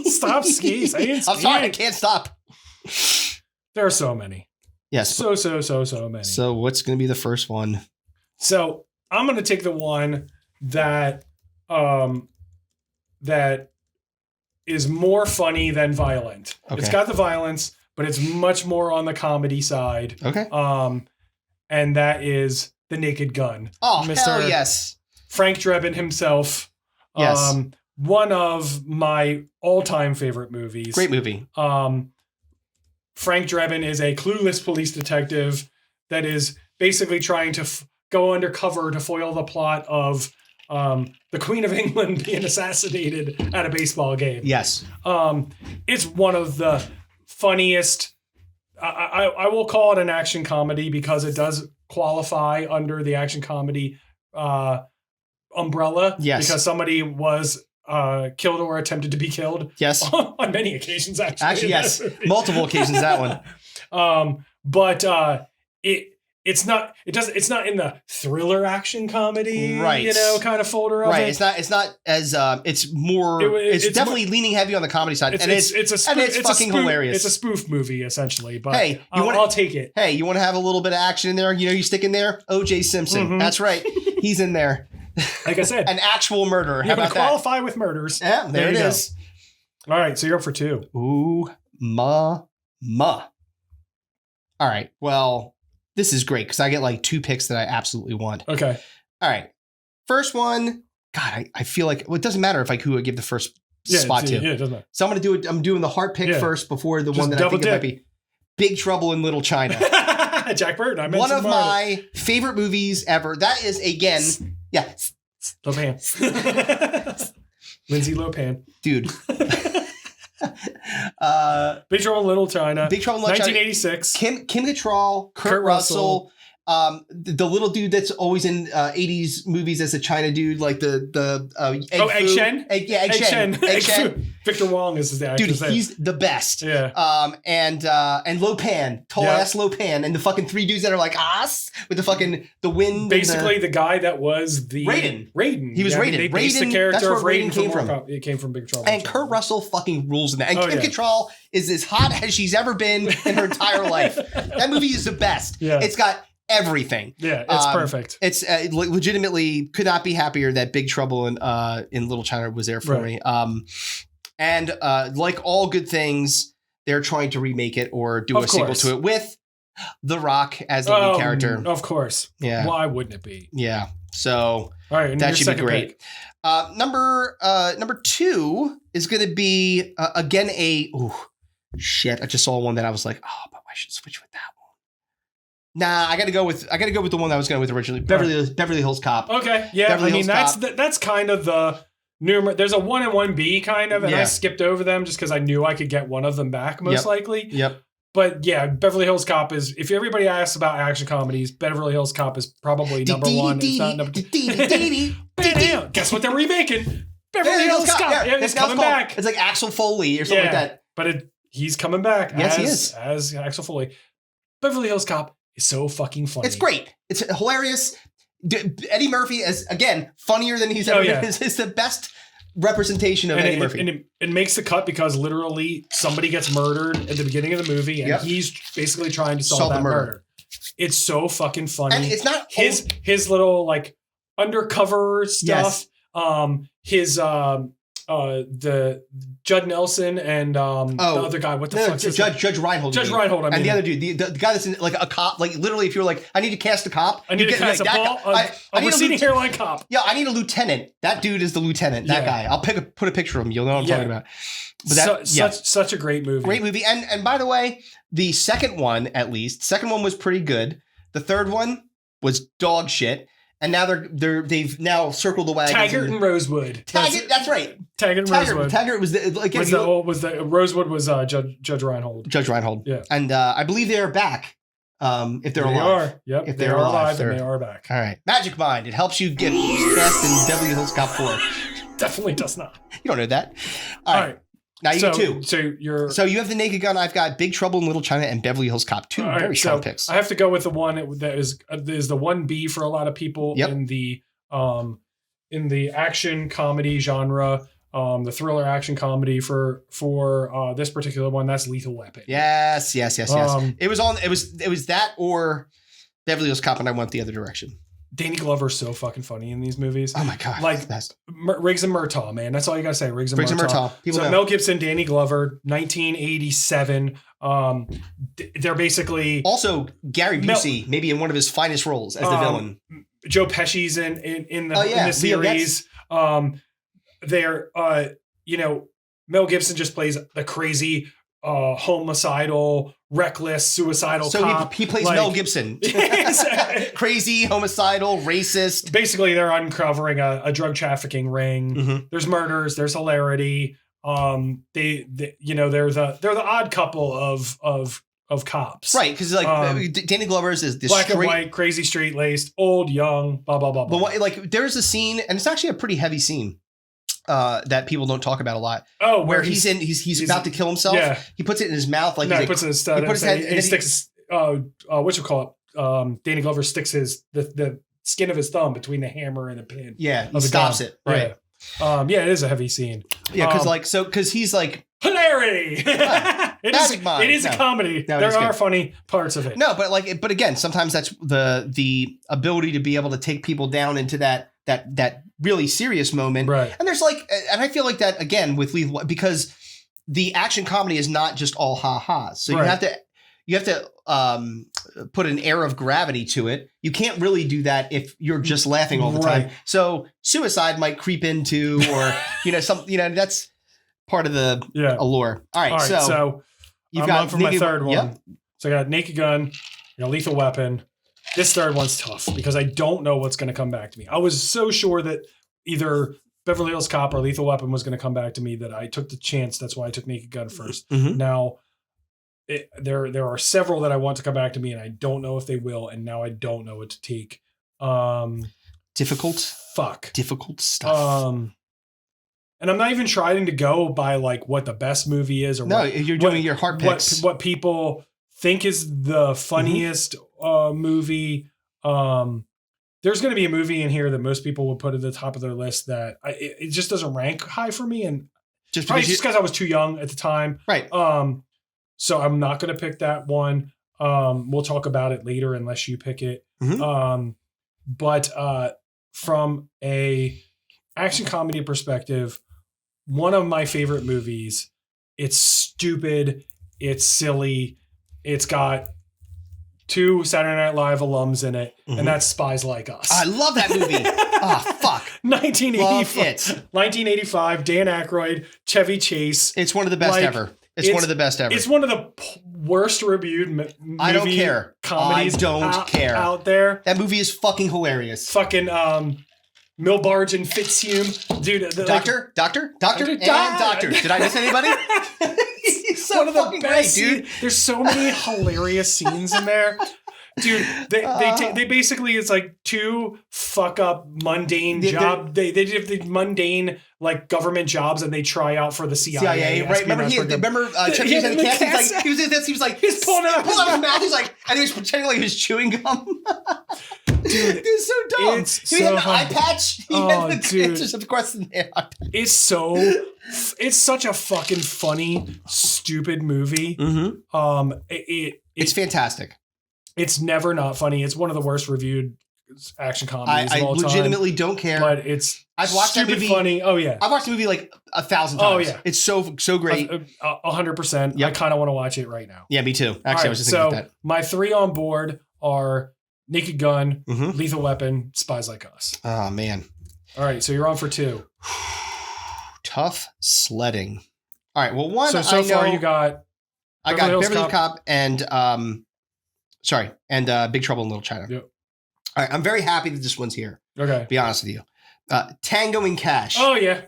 stop skis. I'm sorry, I can't stop. There are so many. Yes. So many. So what's going to be the first one? So I'm going to take the one that that is more funny than violent. Okay. It's got the violence, but it's much more on the comedy side. Okay. And that is The Naked Gun. Oh, hell yes. Frank Drebin himself. Yes. One of my all-time favorite movies. Great movie. Frank Drebin is a clueless police detective that is basically trying to go undercover to foil the plot of the Queen of England being assassinated at a baseball game. Yes. It's one of the funniest I will call it an action comedy because it does qualify under the action comedy umbrella. Yes. Because somebody was killed or attempted to be killed. Yes. On many occasions, actually. Actually, yes. Multiple occasions, that one. But it's not in the thriller action comedy, right? Kind of folder of right. it. It's not as it's more. It's definitely leaning heavy on the comedy side, and it's fucking hilarious. It's a spoof movie essentially, but hey, I'll take it. Hey, you want to have a little bit of action in there? You stick in there. O.J. Simpson. Mm-hmm. That's right. He's in there. Like I said, an actual murderer. How about qualify that? with murders. Yeah, there it is. All right, so you're up for 2. Ooh, ma. All right, well. This is great because I get like 2 picks that I absolutely want. Okay. All right. First one. God, I feel like it doesn't matter if I give the first spot to. Yeah, it doesn't matter. So I'm going to do it. I'm doing the heart pick first before the one that I think it might be. Big Trouble in Little China. Jack Burton. I one of my favorite movies ever. That is again. Yeah. Lopan. Lindsay Lopan. Dude. Big Trouble in Little China. Big Trouble in Little 1986. Kim Cattrall, Kurt Russell. The little dude that's always in 80s movies as a China dude, like the Egg Shen? Egg Shen. Victor Wong is the actor. Dude, he's the best. Yeah. And Lopan, tall ass Lopan, and the fucking 3 dudes that are like us with the wind. Basically, the guy that was the Raiden. He was Raiden. They based the character that's where of Raiden came from. It came from Big Trouble. And Kurt Russell fucking rules in that. And Kim Cattrall is as hot as she's ever been in her entire life. That movie is the best. Yeah. It's got everything. Yeah, it's perfect. It's legitimately could not be happier that Big Trouble in Little China was there for me. And like all good things, they're trying to remake it or do a sequel to it with The Rock as the lead character. Of course. Yeah. Why wouldn't it be? Yeah. So all right, that should be great. Number 2 is going to be again I just saw one that I was like, but I should switch with that one. Nah, I got to go with the one that I was going with originally. Beverly Hills Cop. Okay, yeah. That's kind of the numerous. There's a 1 and 1B kind of, and I skipped over them just because I knew I could get one of them back most likely. Yep. But yeah, Beverly Hills Cop is. If everybody asks about action comedies, Beverly Hills Cop is probably number 1. It's not number 2. Guess what they're remaking? Beverly Hills Cop. Yeah, it's coming back. It's like Axel Foley or something like that. But he's coming back. Yes, he is as Axel Foley. Beverly Hills Cop. So fucking funny. It's great. It's hilarious. Eddie Murphy is again funnier than he's ever been. It's the best representation of Eddie Murphy. And it makes the cut because literally somebody gets murdered at the beginning of the movie, and he's basically trying to solve that murder. It's so fucking funny. And it's not his little like undercover stuff. His the Judd Nelson and the other guy. What the fuck is Judge Reinhold? Judge Reinhold. I mean, and the other dude, the guy that's in, like a cop. Like literally, if you're like, I need to cast a cop. I need to cast a receding hairline cop. Yeah, I need a lieutenant. That dude is the lieutenant. That guy. I'll put a picture of him. You'll know what I'm talking about. But such a great movie. Great movie. And by the way, the second one was pretty good. The third one was dog shit. And now they've now circled the wagons. Taggart and Rosewood. That's right. Taggart and Rosewood. Taggart was Rosewood was Judge Reinhold. Judge Reinhold. Yeah. And I believe they are back. If they're alive. Are. Yep. If they are alive, then they are back. All right. Magic Mind. It helps you get fast in Beverly Hills Cop 4. Definitely does not. You don't know that. All right. Now you get 2. So you have the Naked Gun. I've got Big Trouble in Little China and Beverly Hills Cop. 2 very strong picks. I have to go with the one that is the 1B for a lot of people in the action comedy genre, the thriller action comedy for this particular one. That's Lethal Weapon. Yes. It was that or Beverly Hills Cop, and I went the other direction. Danny Glover's so fucking funny in these movies. Oh my God. Like Riggs and Murtaugh, man. That's all you gotta say. Riggs and Murtaugh. People know. Mel Gibson, Danny Glover, 1987. They're basically also Gary Busey, maybe in one of his finest roles as the villain. Joe Pesci's in the series. They're Mel Gibson just plays the crazy homicidal, reckless, suicidal cop. He plays Mel Gibson. Crazy, homicidal, racist. Basically, they're uncovering a drug trafficking ring. Mm-hmm. There's murders. There's hilarity. They're the odd couple of of cops. Right, because like Danny Glover's is this black and white, crazy, straight laced, old, young, blah blah blah. But like, there's a scene, and it's actually a pretty heavy scene that people don't talk about a lot. Oh, where he's about to kill himself. Yeah, he puts it in his mouth, like he puts it in his stud. He puts his head, and he sticks. What you call it? Danny Glover sticks the skin of his thumb between the hammer and the pin. Yeah, he stops it. Right. Yeah, it is a heavy scene. Yeah, because he's like hilarity. It is a comedy. No, there are funny parts of it. No, but again, sometimes that's the ability to be able to take people down into that really serious moment. Right. And there's and I feel like that again with Lethal, because the action comedy is not just all ha-has. So you have to put an air of gravity to it. You can't really do that if you're just laughing all the time. So suicide might creep into, or that's part of the allure. All right, so you've got for my third one. Yep. So I got Naked Gun, Lethal Weapon. This third one's tough because I don't know what's going to come back to me. I was so sure that either Beverly Hills Cop or Lethal Weapon was going to come back to me that I took the chance. That's why I took Naked Gun first. Mm-hmm. Now, there are several that I want to come back to me, and I don't know if they will. And now I don't know what to take. Difficult stuff. And I'm not even trying to go by like what the best movie is, or you're doing your heart picks. What people think is the funniest movie. There's going to be a movie in here that most people would put at the top of their list that it just doesn't rank high for me, and just because I was too young at the time, right? So I'm not going to pick that one. We'll talk about it later unless you pick it. Mm-hmm. But from a action comedy perspective, one of my favorite movies. It's stupid. It's silly. It's got 2 Saturday Night Live alums in it, and that's Spies Like Us. I love that movie. Fuck. 1985, Dan Aykroyd, Chevy Chase. It's one of the best ever. It's one of the best ever. It's one of the worst reviewed movie I don't care. comedies out there. That movie is fucking hilarious. Fucking Milbarge and Fitzhume. Dude. Doctor. Did I miss anybody? He's so one of the best, dude. There's so many hilarious scenes in there. Dude, they basically, it's like 2 fuck up mundane job. They did the mundane like government jobs, and they try out for the CIA. Right? Remember Chuck E. Cheese he was like he's pulling it out his mouth. He's like, and he was pretending like he was chewing gum. Dude, it's so dumb. He had an eye patch. It's such a fucking funny, stupid movie. Mm-hmm. It's fantastic. It's never not funny. It's one of the worst reviewed action comedies of all time. I legitimately don't care. But I've watched that movie. Funny. Oh yeah, I've watched the movie like 1,000 times. Oh yeah, it's so great. 100%. Yep. I kind of want to watch it right now. Yeah, me too. Actually, I was just thinking about that. My 3 on board are Naked Gun, Lethal Weapon, Spies Like Us. Oh man. All right, so you're on for 2. Tough sledding. All right, well, one. So far you got. I got Beverly Hills Cop and Big Trouble in Little China. Yep. All right, I'm very happy that this one's here. Okay. To be honest with you. Tango and Cash. Oh, yeah.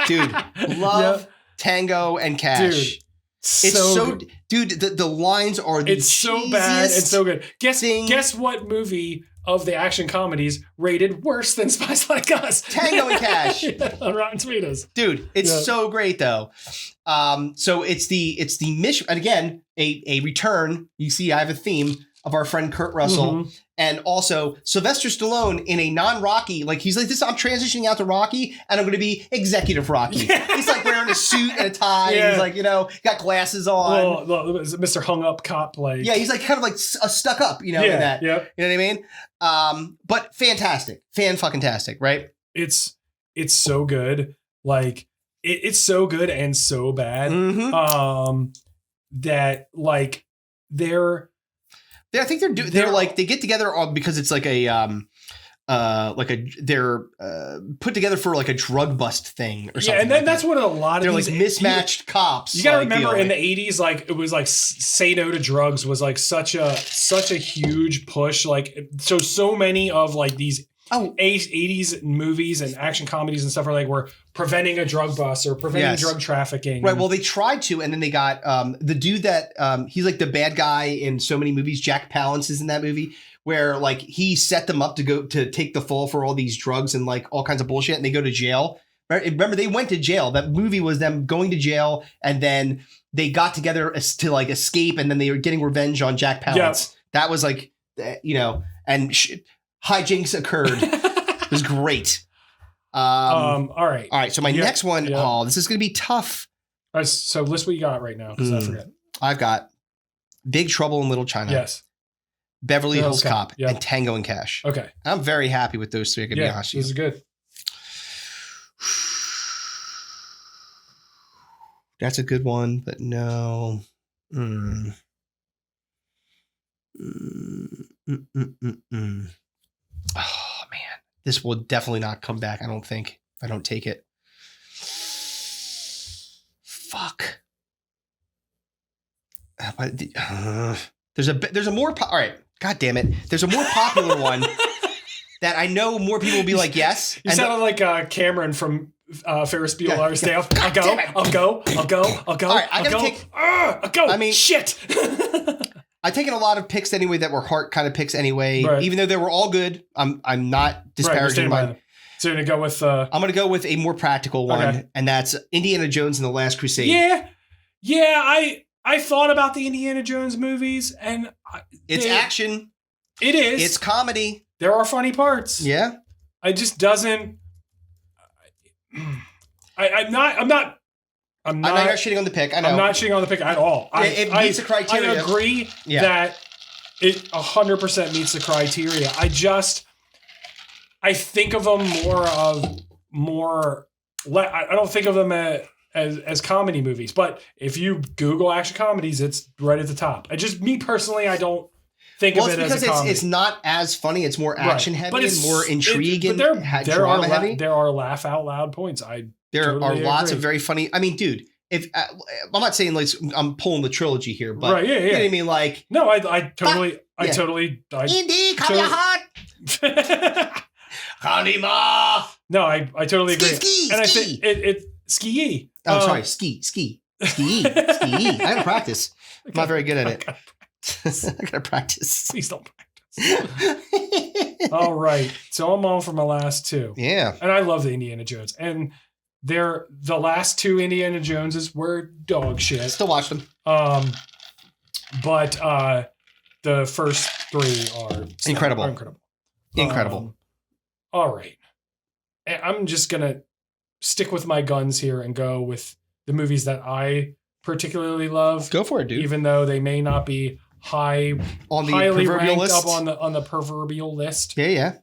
Dude, love Tango and Cash. Dude, it's so dude, the lines are the It's so bad and so good. Guess what movie of the action comedies rated worse than Spies Like Us? Tango and Cash. On Rotten Tomatoes. Dude, it's so great though. So it's the mission, and again, a return. You see, I have a theme of our friend Kurt Russell, and also Sylvester Stallone in a non-Rocky, like he's like this. I'm transitioning out to Rocky, and I'm going to be executive Rocky. Yeah. He's like wearing a suit and a tie. Yeah. And he's like, got glasses on. Well, Mr. Hung Up Cop, like he's like kind of like a stuck up, in that. Yep. You know what I mean? But fantastic, fan-fucking-tastic, right? It's so good, like. It's so good and so bad that like they're they get together because it's like they're put together for like a drug bust thing or something. Yeah, and then that's what a lot of they're like mismatched cops. You gotta remember in the 80s, like it was like Say No to Drugs was like such a huge push. Like so many of like these 80s movies and action comedies and stuff are like we're preventing a drug bust or preventing drug trafficking. Right. Well, they tried to, and then they got the dude that he's like the bad guy in so many movies. Jack Palance is in that movie where like he set them up to go to take the fall for all these drugs and like all kinds of bullshit, and they go to jail. Remember, they went to jail. That movie was them going to jail, and then they got together to like escape, and then they were getting revenge on Jack Palance. Yep. That was like, and hijinks occurred. It was great. All right. So my next one, this is going to be tough. All right, so list what you got right now, because I forget. I've got Big Trouble in Little China. Yes. Beverly Hills Cop and Tango and Cash. Okay. I'm very happy with those three. I can be honest with you. This is good. That's a good one, but no. Oh, man. This will definitely not come back, I don't think, if I don't take it. Fuck. There's a more... all right. God damn it. There's a more popular one that I know more people will be like, yes. You sounded like Cameron from... Ferris Bueller's Day Off. I'll go. All right, I'll go. I mean, shit. I've taken a lot of picks anyway that were heart kind of picks anyway, even though they were all good. I'm not disparaging mine. So you're gonna go with I'm gonna go with a more practical one, and that's Indiana Jones and the Last Crusade. Yeah. I thought about the Indiana Jones movies, and it's action. It is. It's comedy. There are funny parts. Yeah. It just doesn't. I'm not shitting on the pick. I know. I'm not shitting on the pick at all. It meets the criteria. I agree that it 100% meets the criteria. I think of them I don't think of them as comedy movies, but if you Google action comedies, it's right at the top. Me personally, I don't think of it as a comedy. It's not as funny. It's more action heavy, but it's more intriguing. There are laugh out loud points. There are lots of very funny. I mean, dude, if I'm not saying like I'm pulling the trilogy here, but you know what I mean. Like, no, I totally. Indy, come your heart. Kanima. No, I totally agree. And I think it's SkeeYee. Oh, sorry, SkeeYee. I gotta practice. I'm not very good at it. I gotta practice. Please don't practice. All right. So I'm on for my last two. Yeah. And I love the Indiana Jones. And the last two Indiana Joneses were dog shit. Still watch them. But the first three are incredible. Incredible. All right. And I'm just gonna stick with my guns here and go with the movies that I particularly love. Go for it, dude. Even though they may not be highly ranked list. up on the proverbial list. Yeah.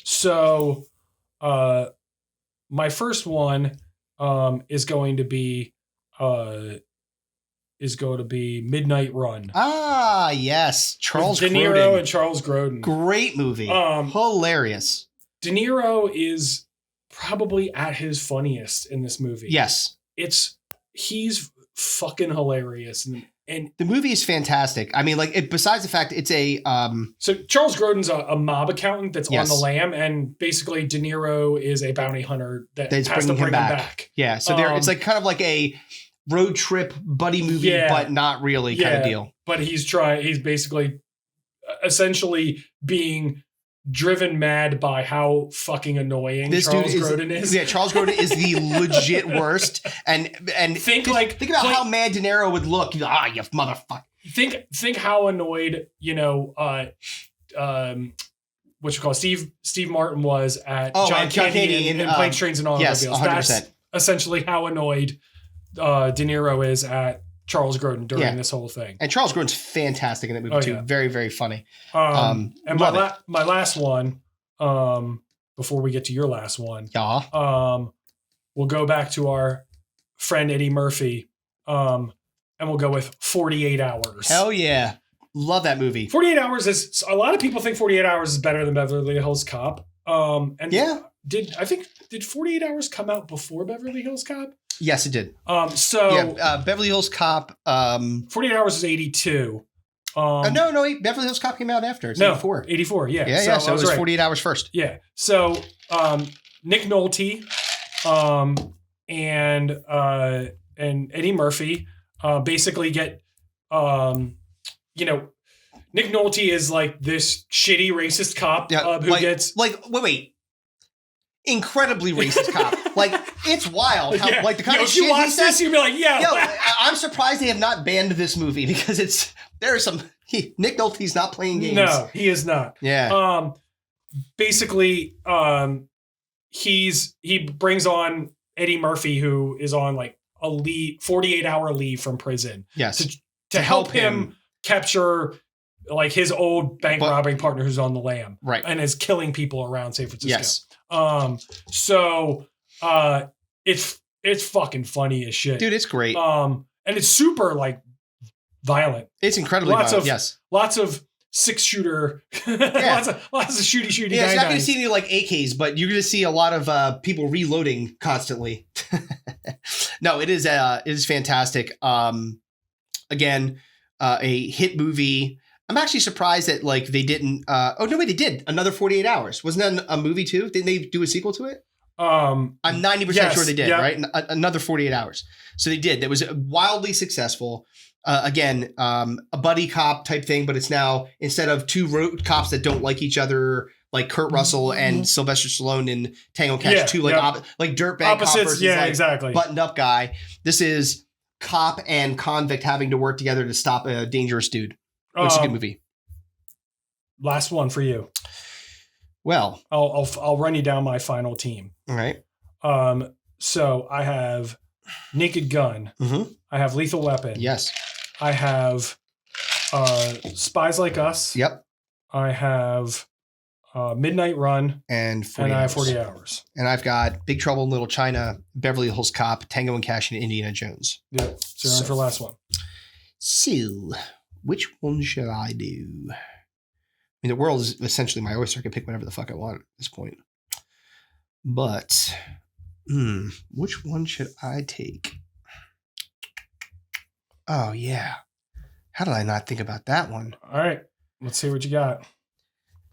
So my first one is going to be Midnight Run. Ah, yes. Charles De Niro Grodin. and Charles Grodin. Great movie. Hilarious. De Niro is probably at his funniest in this movie. Yes. He's fucking hilarious. And the movie is fantastic. I mean, like, besides the fact it's a... So Charles Grodin's a mob accountant that's on the lam, and basically De Niro is a bounty hunter that has to bring him back. Yeah, so it's like kind of like a road trip buddy movie, but not really kind of deal. But he's basically essentially being driven mad by how fucking annoying Charles Grodin is. Yeah, Charles Grodin is the legit worst. And think about how mad De Niro would look. You motherfucker. Think how annoyed, Steve Martin was at John Candy in Planes, Trains, and Automobiles. Yes, 100%. That's essentially how annoyed De Niro is at Charles Grodin during this whole thing. And Charles Grodin's fantastic in that movie too. Yeah. Very, very funny. And my last one, before we get to your last one, we'll go back to our friend Eddie Murphy, and we'll go with 48 Hours. Hell yeah. Love that movie. 48 Hours is, a lot of people think 48 Hours is better than Beverly Hills Cop. Did 48 Hours come out before Beverly Hills Cop? Yes, it did. Beverly Hills Cop. 48 Hours is 82. No, Beverly Hills Cop came out after. It's 84. 84, yeah. Yeah, so it was 48 hours first. Yeah. So Nick Nolte and Eddie Murphy basically get, Nick Nolte is like this shitty racist cop who gets... Wait. Incredibly racist cop. Like, it's wild how, the kind of if shit you watch this, you'd be like, I'm surprised they have not banned this movie because Nick Nolte's not playing games. No, he is not. Yeah. Basically, he brings on Eddie Murphy, who is on like a 48-hour leave from prison. Yes. To help him capture like his old bank robbing partner who's on the lam. Right. And is killing people around San Francisco. Yes. It's fucking funny as shit. Dude, it's great. And it's super like violent. It's incredibly violent. Lots of 6-shooter. lots of shooty. Yeah, you're not going to see any like AKs, but you're going to see a lot of people reloading constantly. No, it is fantastic. Again, a hit movie. I'm actually surprised that like they didn't. They did another 48 hours. Wasn't that a movie too? Didn't they do a sequel to it? I'm 90% sure they did. Yeah. Right, another 48 hours. So they did. That was wildly successful. Again, a buddy cop type thing, but it's now instead of two cops that don't like each other, like Kurt Russell and Sylvester Stallone in Tango and Cash, two like dirtbag cop versus exactly buttoned up guy. This is cop and convict having to work together to stop a dangerous dude. It's a good movie. Last one for you. Well, I'll run you down my final team. All right. So I have Naked Gun. Mm-hmm. I have Lethal Weapon. Yes. I have Spies Like Us. Yep. I have Midnight Run. And I have 40 Hours. And I've got Big Trouble in Little China, Beverly Hills Cop, Tango and Cash, and Indiana Jones. Yep. So you're on for the last one. So, which one should I do? I mean, the world is essentially my oyster. I can pick whatever the fuck I want at this point. But, which one should I take? Oh, yeah. How did I not think about that one? All right. Let's see what you got.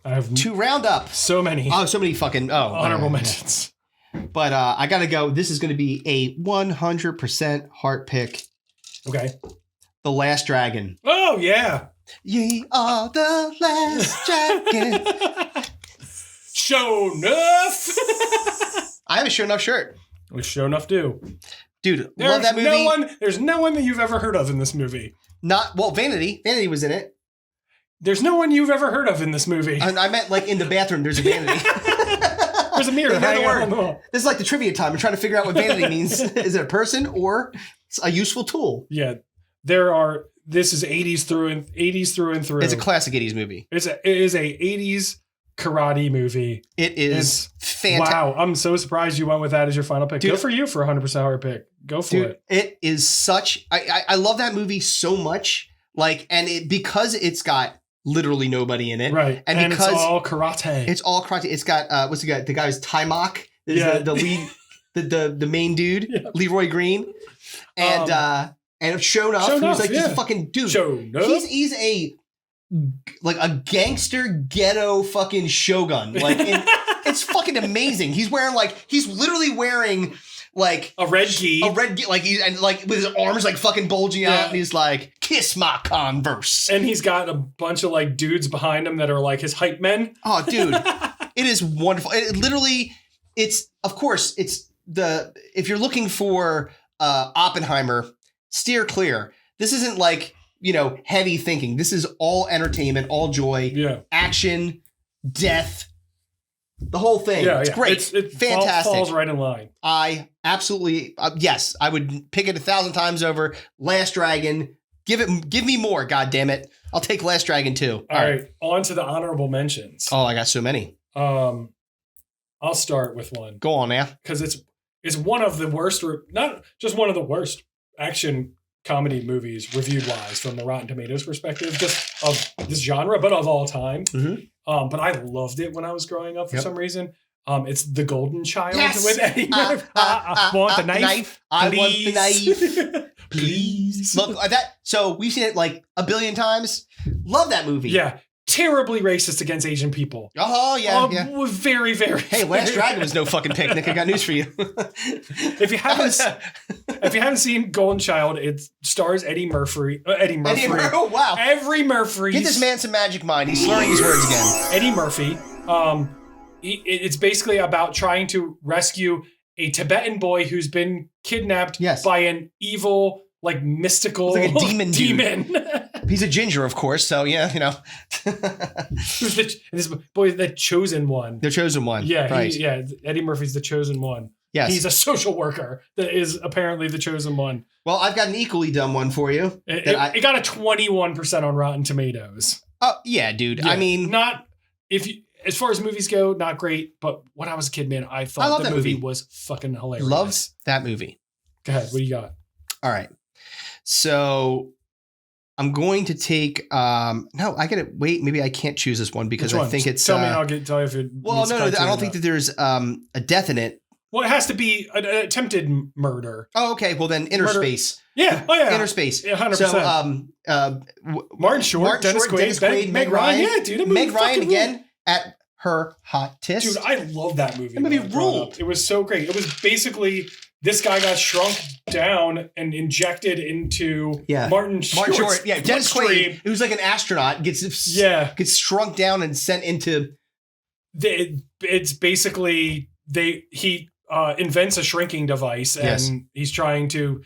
I have to round up. So many. Oh, so many fucking honorable mentions. But I got to go. This is going to be a 100% heart pick. Okay. The Last Dragon. Oh, yeah. Ye are the last dragon. Show enough. I have a Show Enough shirt. We Show Enough do. Dude, love that movie. There's no one that you've ever heard of in this movie. Vanity. Vanity was in it. There's no one you've ever heard of in this movie. I meant like in the bathroom, there's a vanity. There's a mirror hanging on the wall. This is like the trivia time. I'm trying to figure out what vanity means. Is it a person or a useful tool? Yeah. This is 80s through and through. It's a classic 80s movie. It is a 80s karate movie. It is fantastic. Wow. I'm so surprised you went with that as your final pick. Dude, good for you for 100% hard pick. Go for it. It is such, I love that movie so much. Like, and because it's got literally nobody in it. Right. And because it's all karate. It's all karate. It's got, what's the guy? The guy who's Timok. The lead, the main dude, Leroy Green. And Shown Up, who's like this fucking dude. He's a gangster ghetto fucking shogun. Like it's fucking amazing. He's literally wearing like a red gi, like with his arms like fucking bulging out, and he's like, "Kiss my Converse." And he's got a bunch of like dudes behind him that are like his hype men. Oh, dude, it is wonderful. If you're looking for Oppenheimer, steer clear. This isn't like, heavy thinking. This is all entertainment, all joy, action, death, the whole thing. It's great. It fantastic. Falls right in line. I absolutely, yes, I would pick it 1,000 times over. Last Dragon, give me more, God damn it. I'll take Last Dragon too. All right. On to the honorable mentions. Oh, I got so many. I'll start with one. Go on, man. Because it's one of the worst, or not just one of the worst action comedy movies reviewed wise from the Rotten Tomatoes perspective, just of this genre, but of all time. Mm-hmm. But I loved it when I was growing up for some reason. It's The Golden Child with Eddie Murphy. I want the knife. I want the knife. please. Look, so we've seen it like a billion times. Love that movie. Yeah. Terribly racist against Asian people. Oh, yeah. Very, very. Hey, Last Dragon was no fucking picnic. I got news for you. If you haven't seen Golden Child, it stars Eddie Murphy. Oh, wow. Every Murphy. Get this man some magic mind. He's slurring his words again. Eddie Murphy. It's basically about trying to rescue a Tibetan boy who's been kidnapped by an evil, like mystical, like a demon. He's a ginger, of course. So yeah, you know. Who's this boy? The chosen one. The chosen one. Yeah, right. Eddie Murphy's the chosen one. Yes, he's a social worker that is apparently the chosen one. Well, I've got an equally dumb one for you. It got a 21% on Rotten Tomatoes. Oh yeah, dude. Yeah, I mean, as far as movies go, not great. But when I was a kid, man, I thought the movie was fucking hilarious. Loves that movie. Go ahead. What do you got? All right. So I'm going to take. No, I gotta wait. Maybe I can't choose this one because I think it's. Tell me, I'll tell you if it. Well, no, I don't think that there's a death in it. Well, it has to be an attempted murder. Oh, okay. Well, then Inner Space. Yeah. Oh, yeah. Inner Space. Yeah, 100%. So, Martin Short, Dennis Quaid, Meg Ryan. Yeah, dude. Meg Ryan again at her hottest. Dude, I love that movie. That movie ruled. It was so great. It was basically this guy got shrunk down and injected into Martin Short. Yeah, Dennis Quaid, who's like an astronaut, gets shrunk down and sent into. It's basically he invents a shrinking device and he's trying to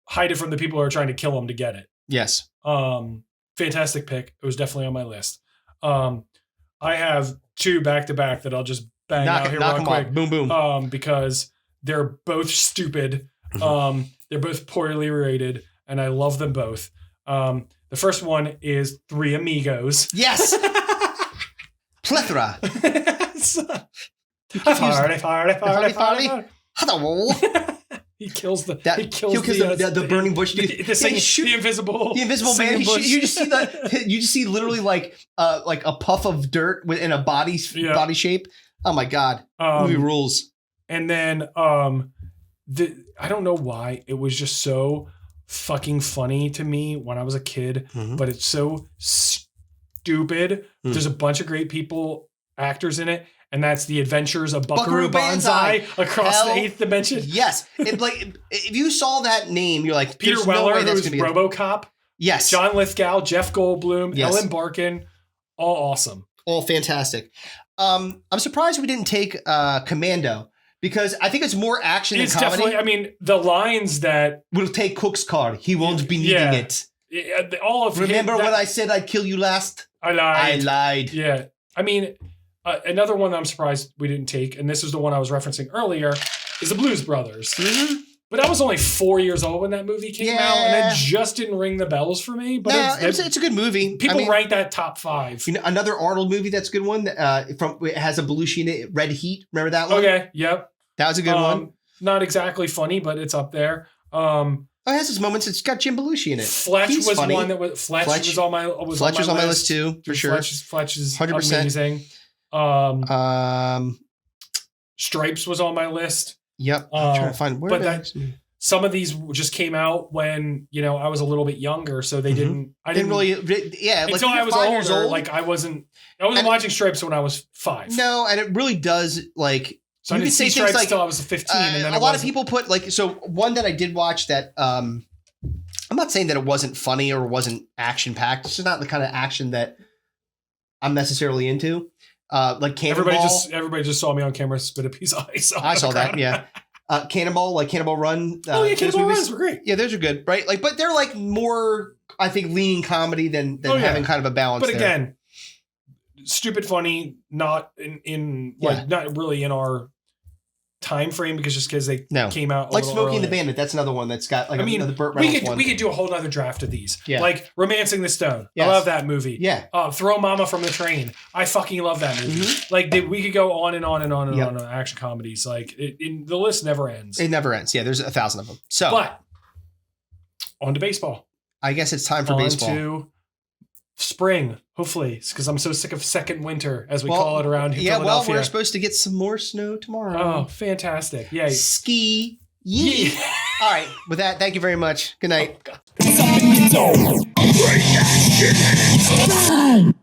hide it from the people who are trying to kill him to get it. Yes. Fantastic pick. It was definitely on my list. I have two back to back that I'll just bang out here real quick. Boom, boom. Because they're both stupid. They're both poorly rated, and I love them both. The first one is Three Amigos. Yes. Plethora. Party. He kills the burning bush dude. The invisible man. You just see literally like a puff of dirt within a body shape. Oh my god, movie rules. And then I don't know why it was just so fucking funny to me when I was a kid, but it's so stupid. There's a bunch of great actors in it. And that's The Adventures of Buckaroo Banzai across the eighth dimension. Yes. If you saw that name, you're like, Peter Weller, who's RoboCop. Yes. John Lithgow, Jeff Goldblum, Ellen Barkin. All awesome. All fantastic. I'm surprised we didn't take Commando because I think it's more action than comedy. Definitely, I mean, the lines that... We'll take Cook's card. He won't be needing it. Remember when I said I'd kill you last? I lied. Yeah. I mean... another one that I'm surprised we didn't take, and this is the one I was referencing earlier, is the Blues Brothers. But I was only 4 years old when that movie came out, and it just didn't ring the bells for me. But it's a good movie. People rank that top 5. You know, another Arnold movie that's a good one. It has a Belushi in it. Red Heat. Remember that one? Okay. Yep. That was a good one. Not exactly funny, but it's up there. It has its moments. It's got Jim Belushi in it. Fletch was funny. One that was Fletch was on my list too, for sure. Fletch is 100%. amazing. Stripes was on my list. Yep. I'm trying to find where. Some of these just came out when I was a little bit younger, so they didn't. I didn't really. Yeah. Until I was older, like I wasn't watching Stripes when I was 5. No, and it really does like. So you could say Stripes until I was 15, and then a lot of people put one that I did watch that. I'm not saying that it wasn't funny or wasn't action packed. It's just not the kind of action that I'm necessarily into. Like Cannonball. Everybody just saw me on camera spit a piece of ice. I saw that. Yeah. Cannonball, like Cannonball Run. Cannonball Runs were great. Yeah, those are good, right? Like, but they're like more, I think, leaning comedy than having kind of a balance. But again, stupid funny, not not really in our time frame because they came out like Smokey and the Bandit. That's another one that's got like another Burt Reynolds one. We could do a whole nother draft of these. Yeah. Like Romancing the Stone. Yes. I love that movie. Yeah. Throw Mama from the Train. I fucking love that movie. Like we could go on and on and on and on action comedies. Like the list never ends. It never ends. Yeah, there's 1,000 of them. So, but on to baseball. I guess it's time for baseball. On to spring, hopefully, because I'm so sick of second winter, as we call it around here. Yeah, Philadelphia. We're supposed to get some more snow tomorrow. Oh, fantastic. Yeah. SkeeYee. All right. With that, thank you very much. Good night. Bring that shit.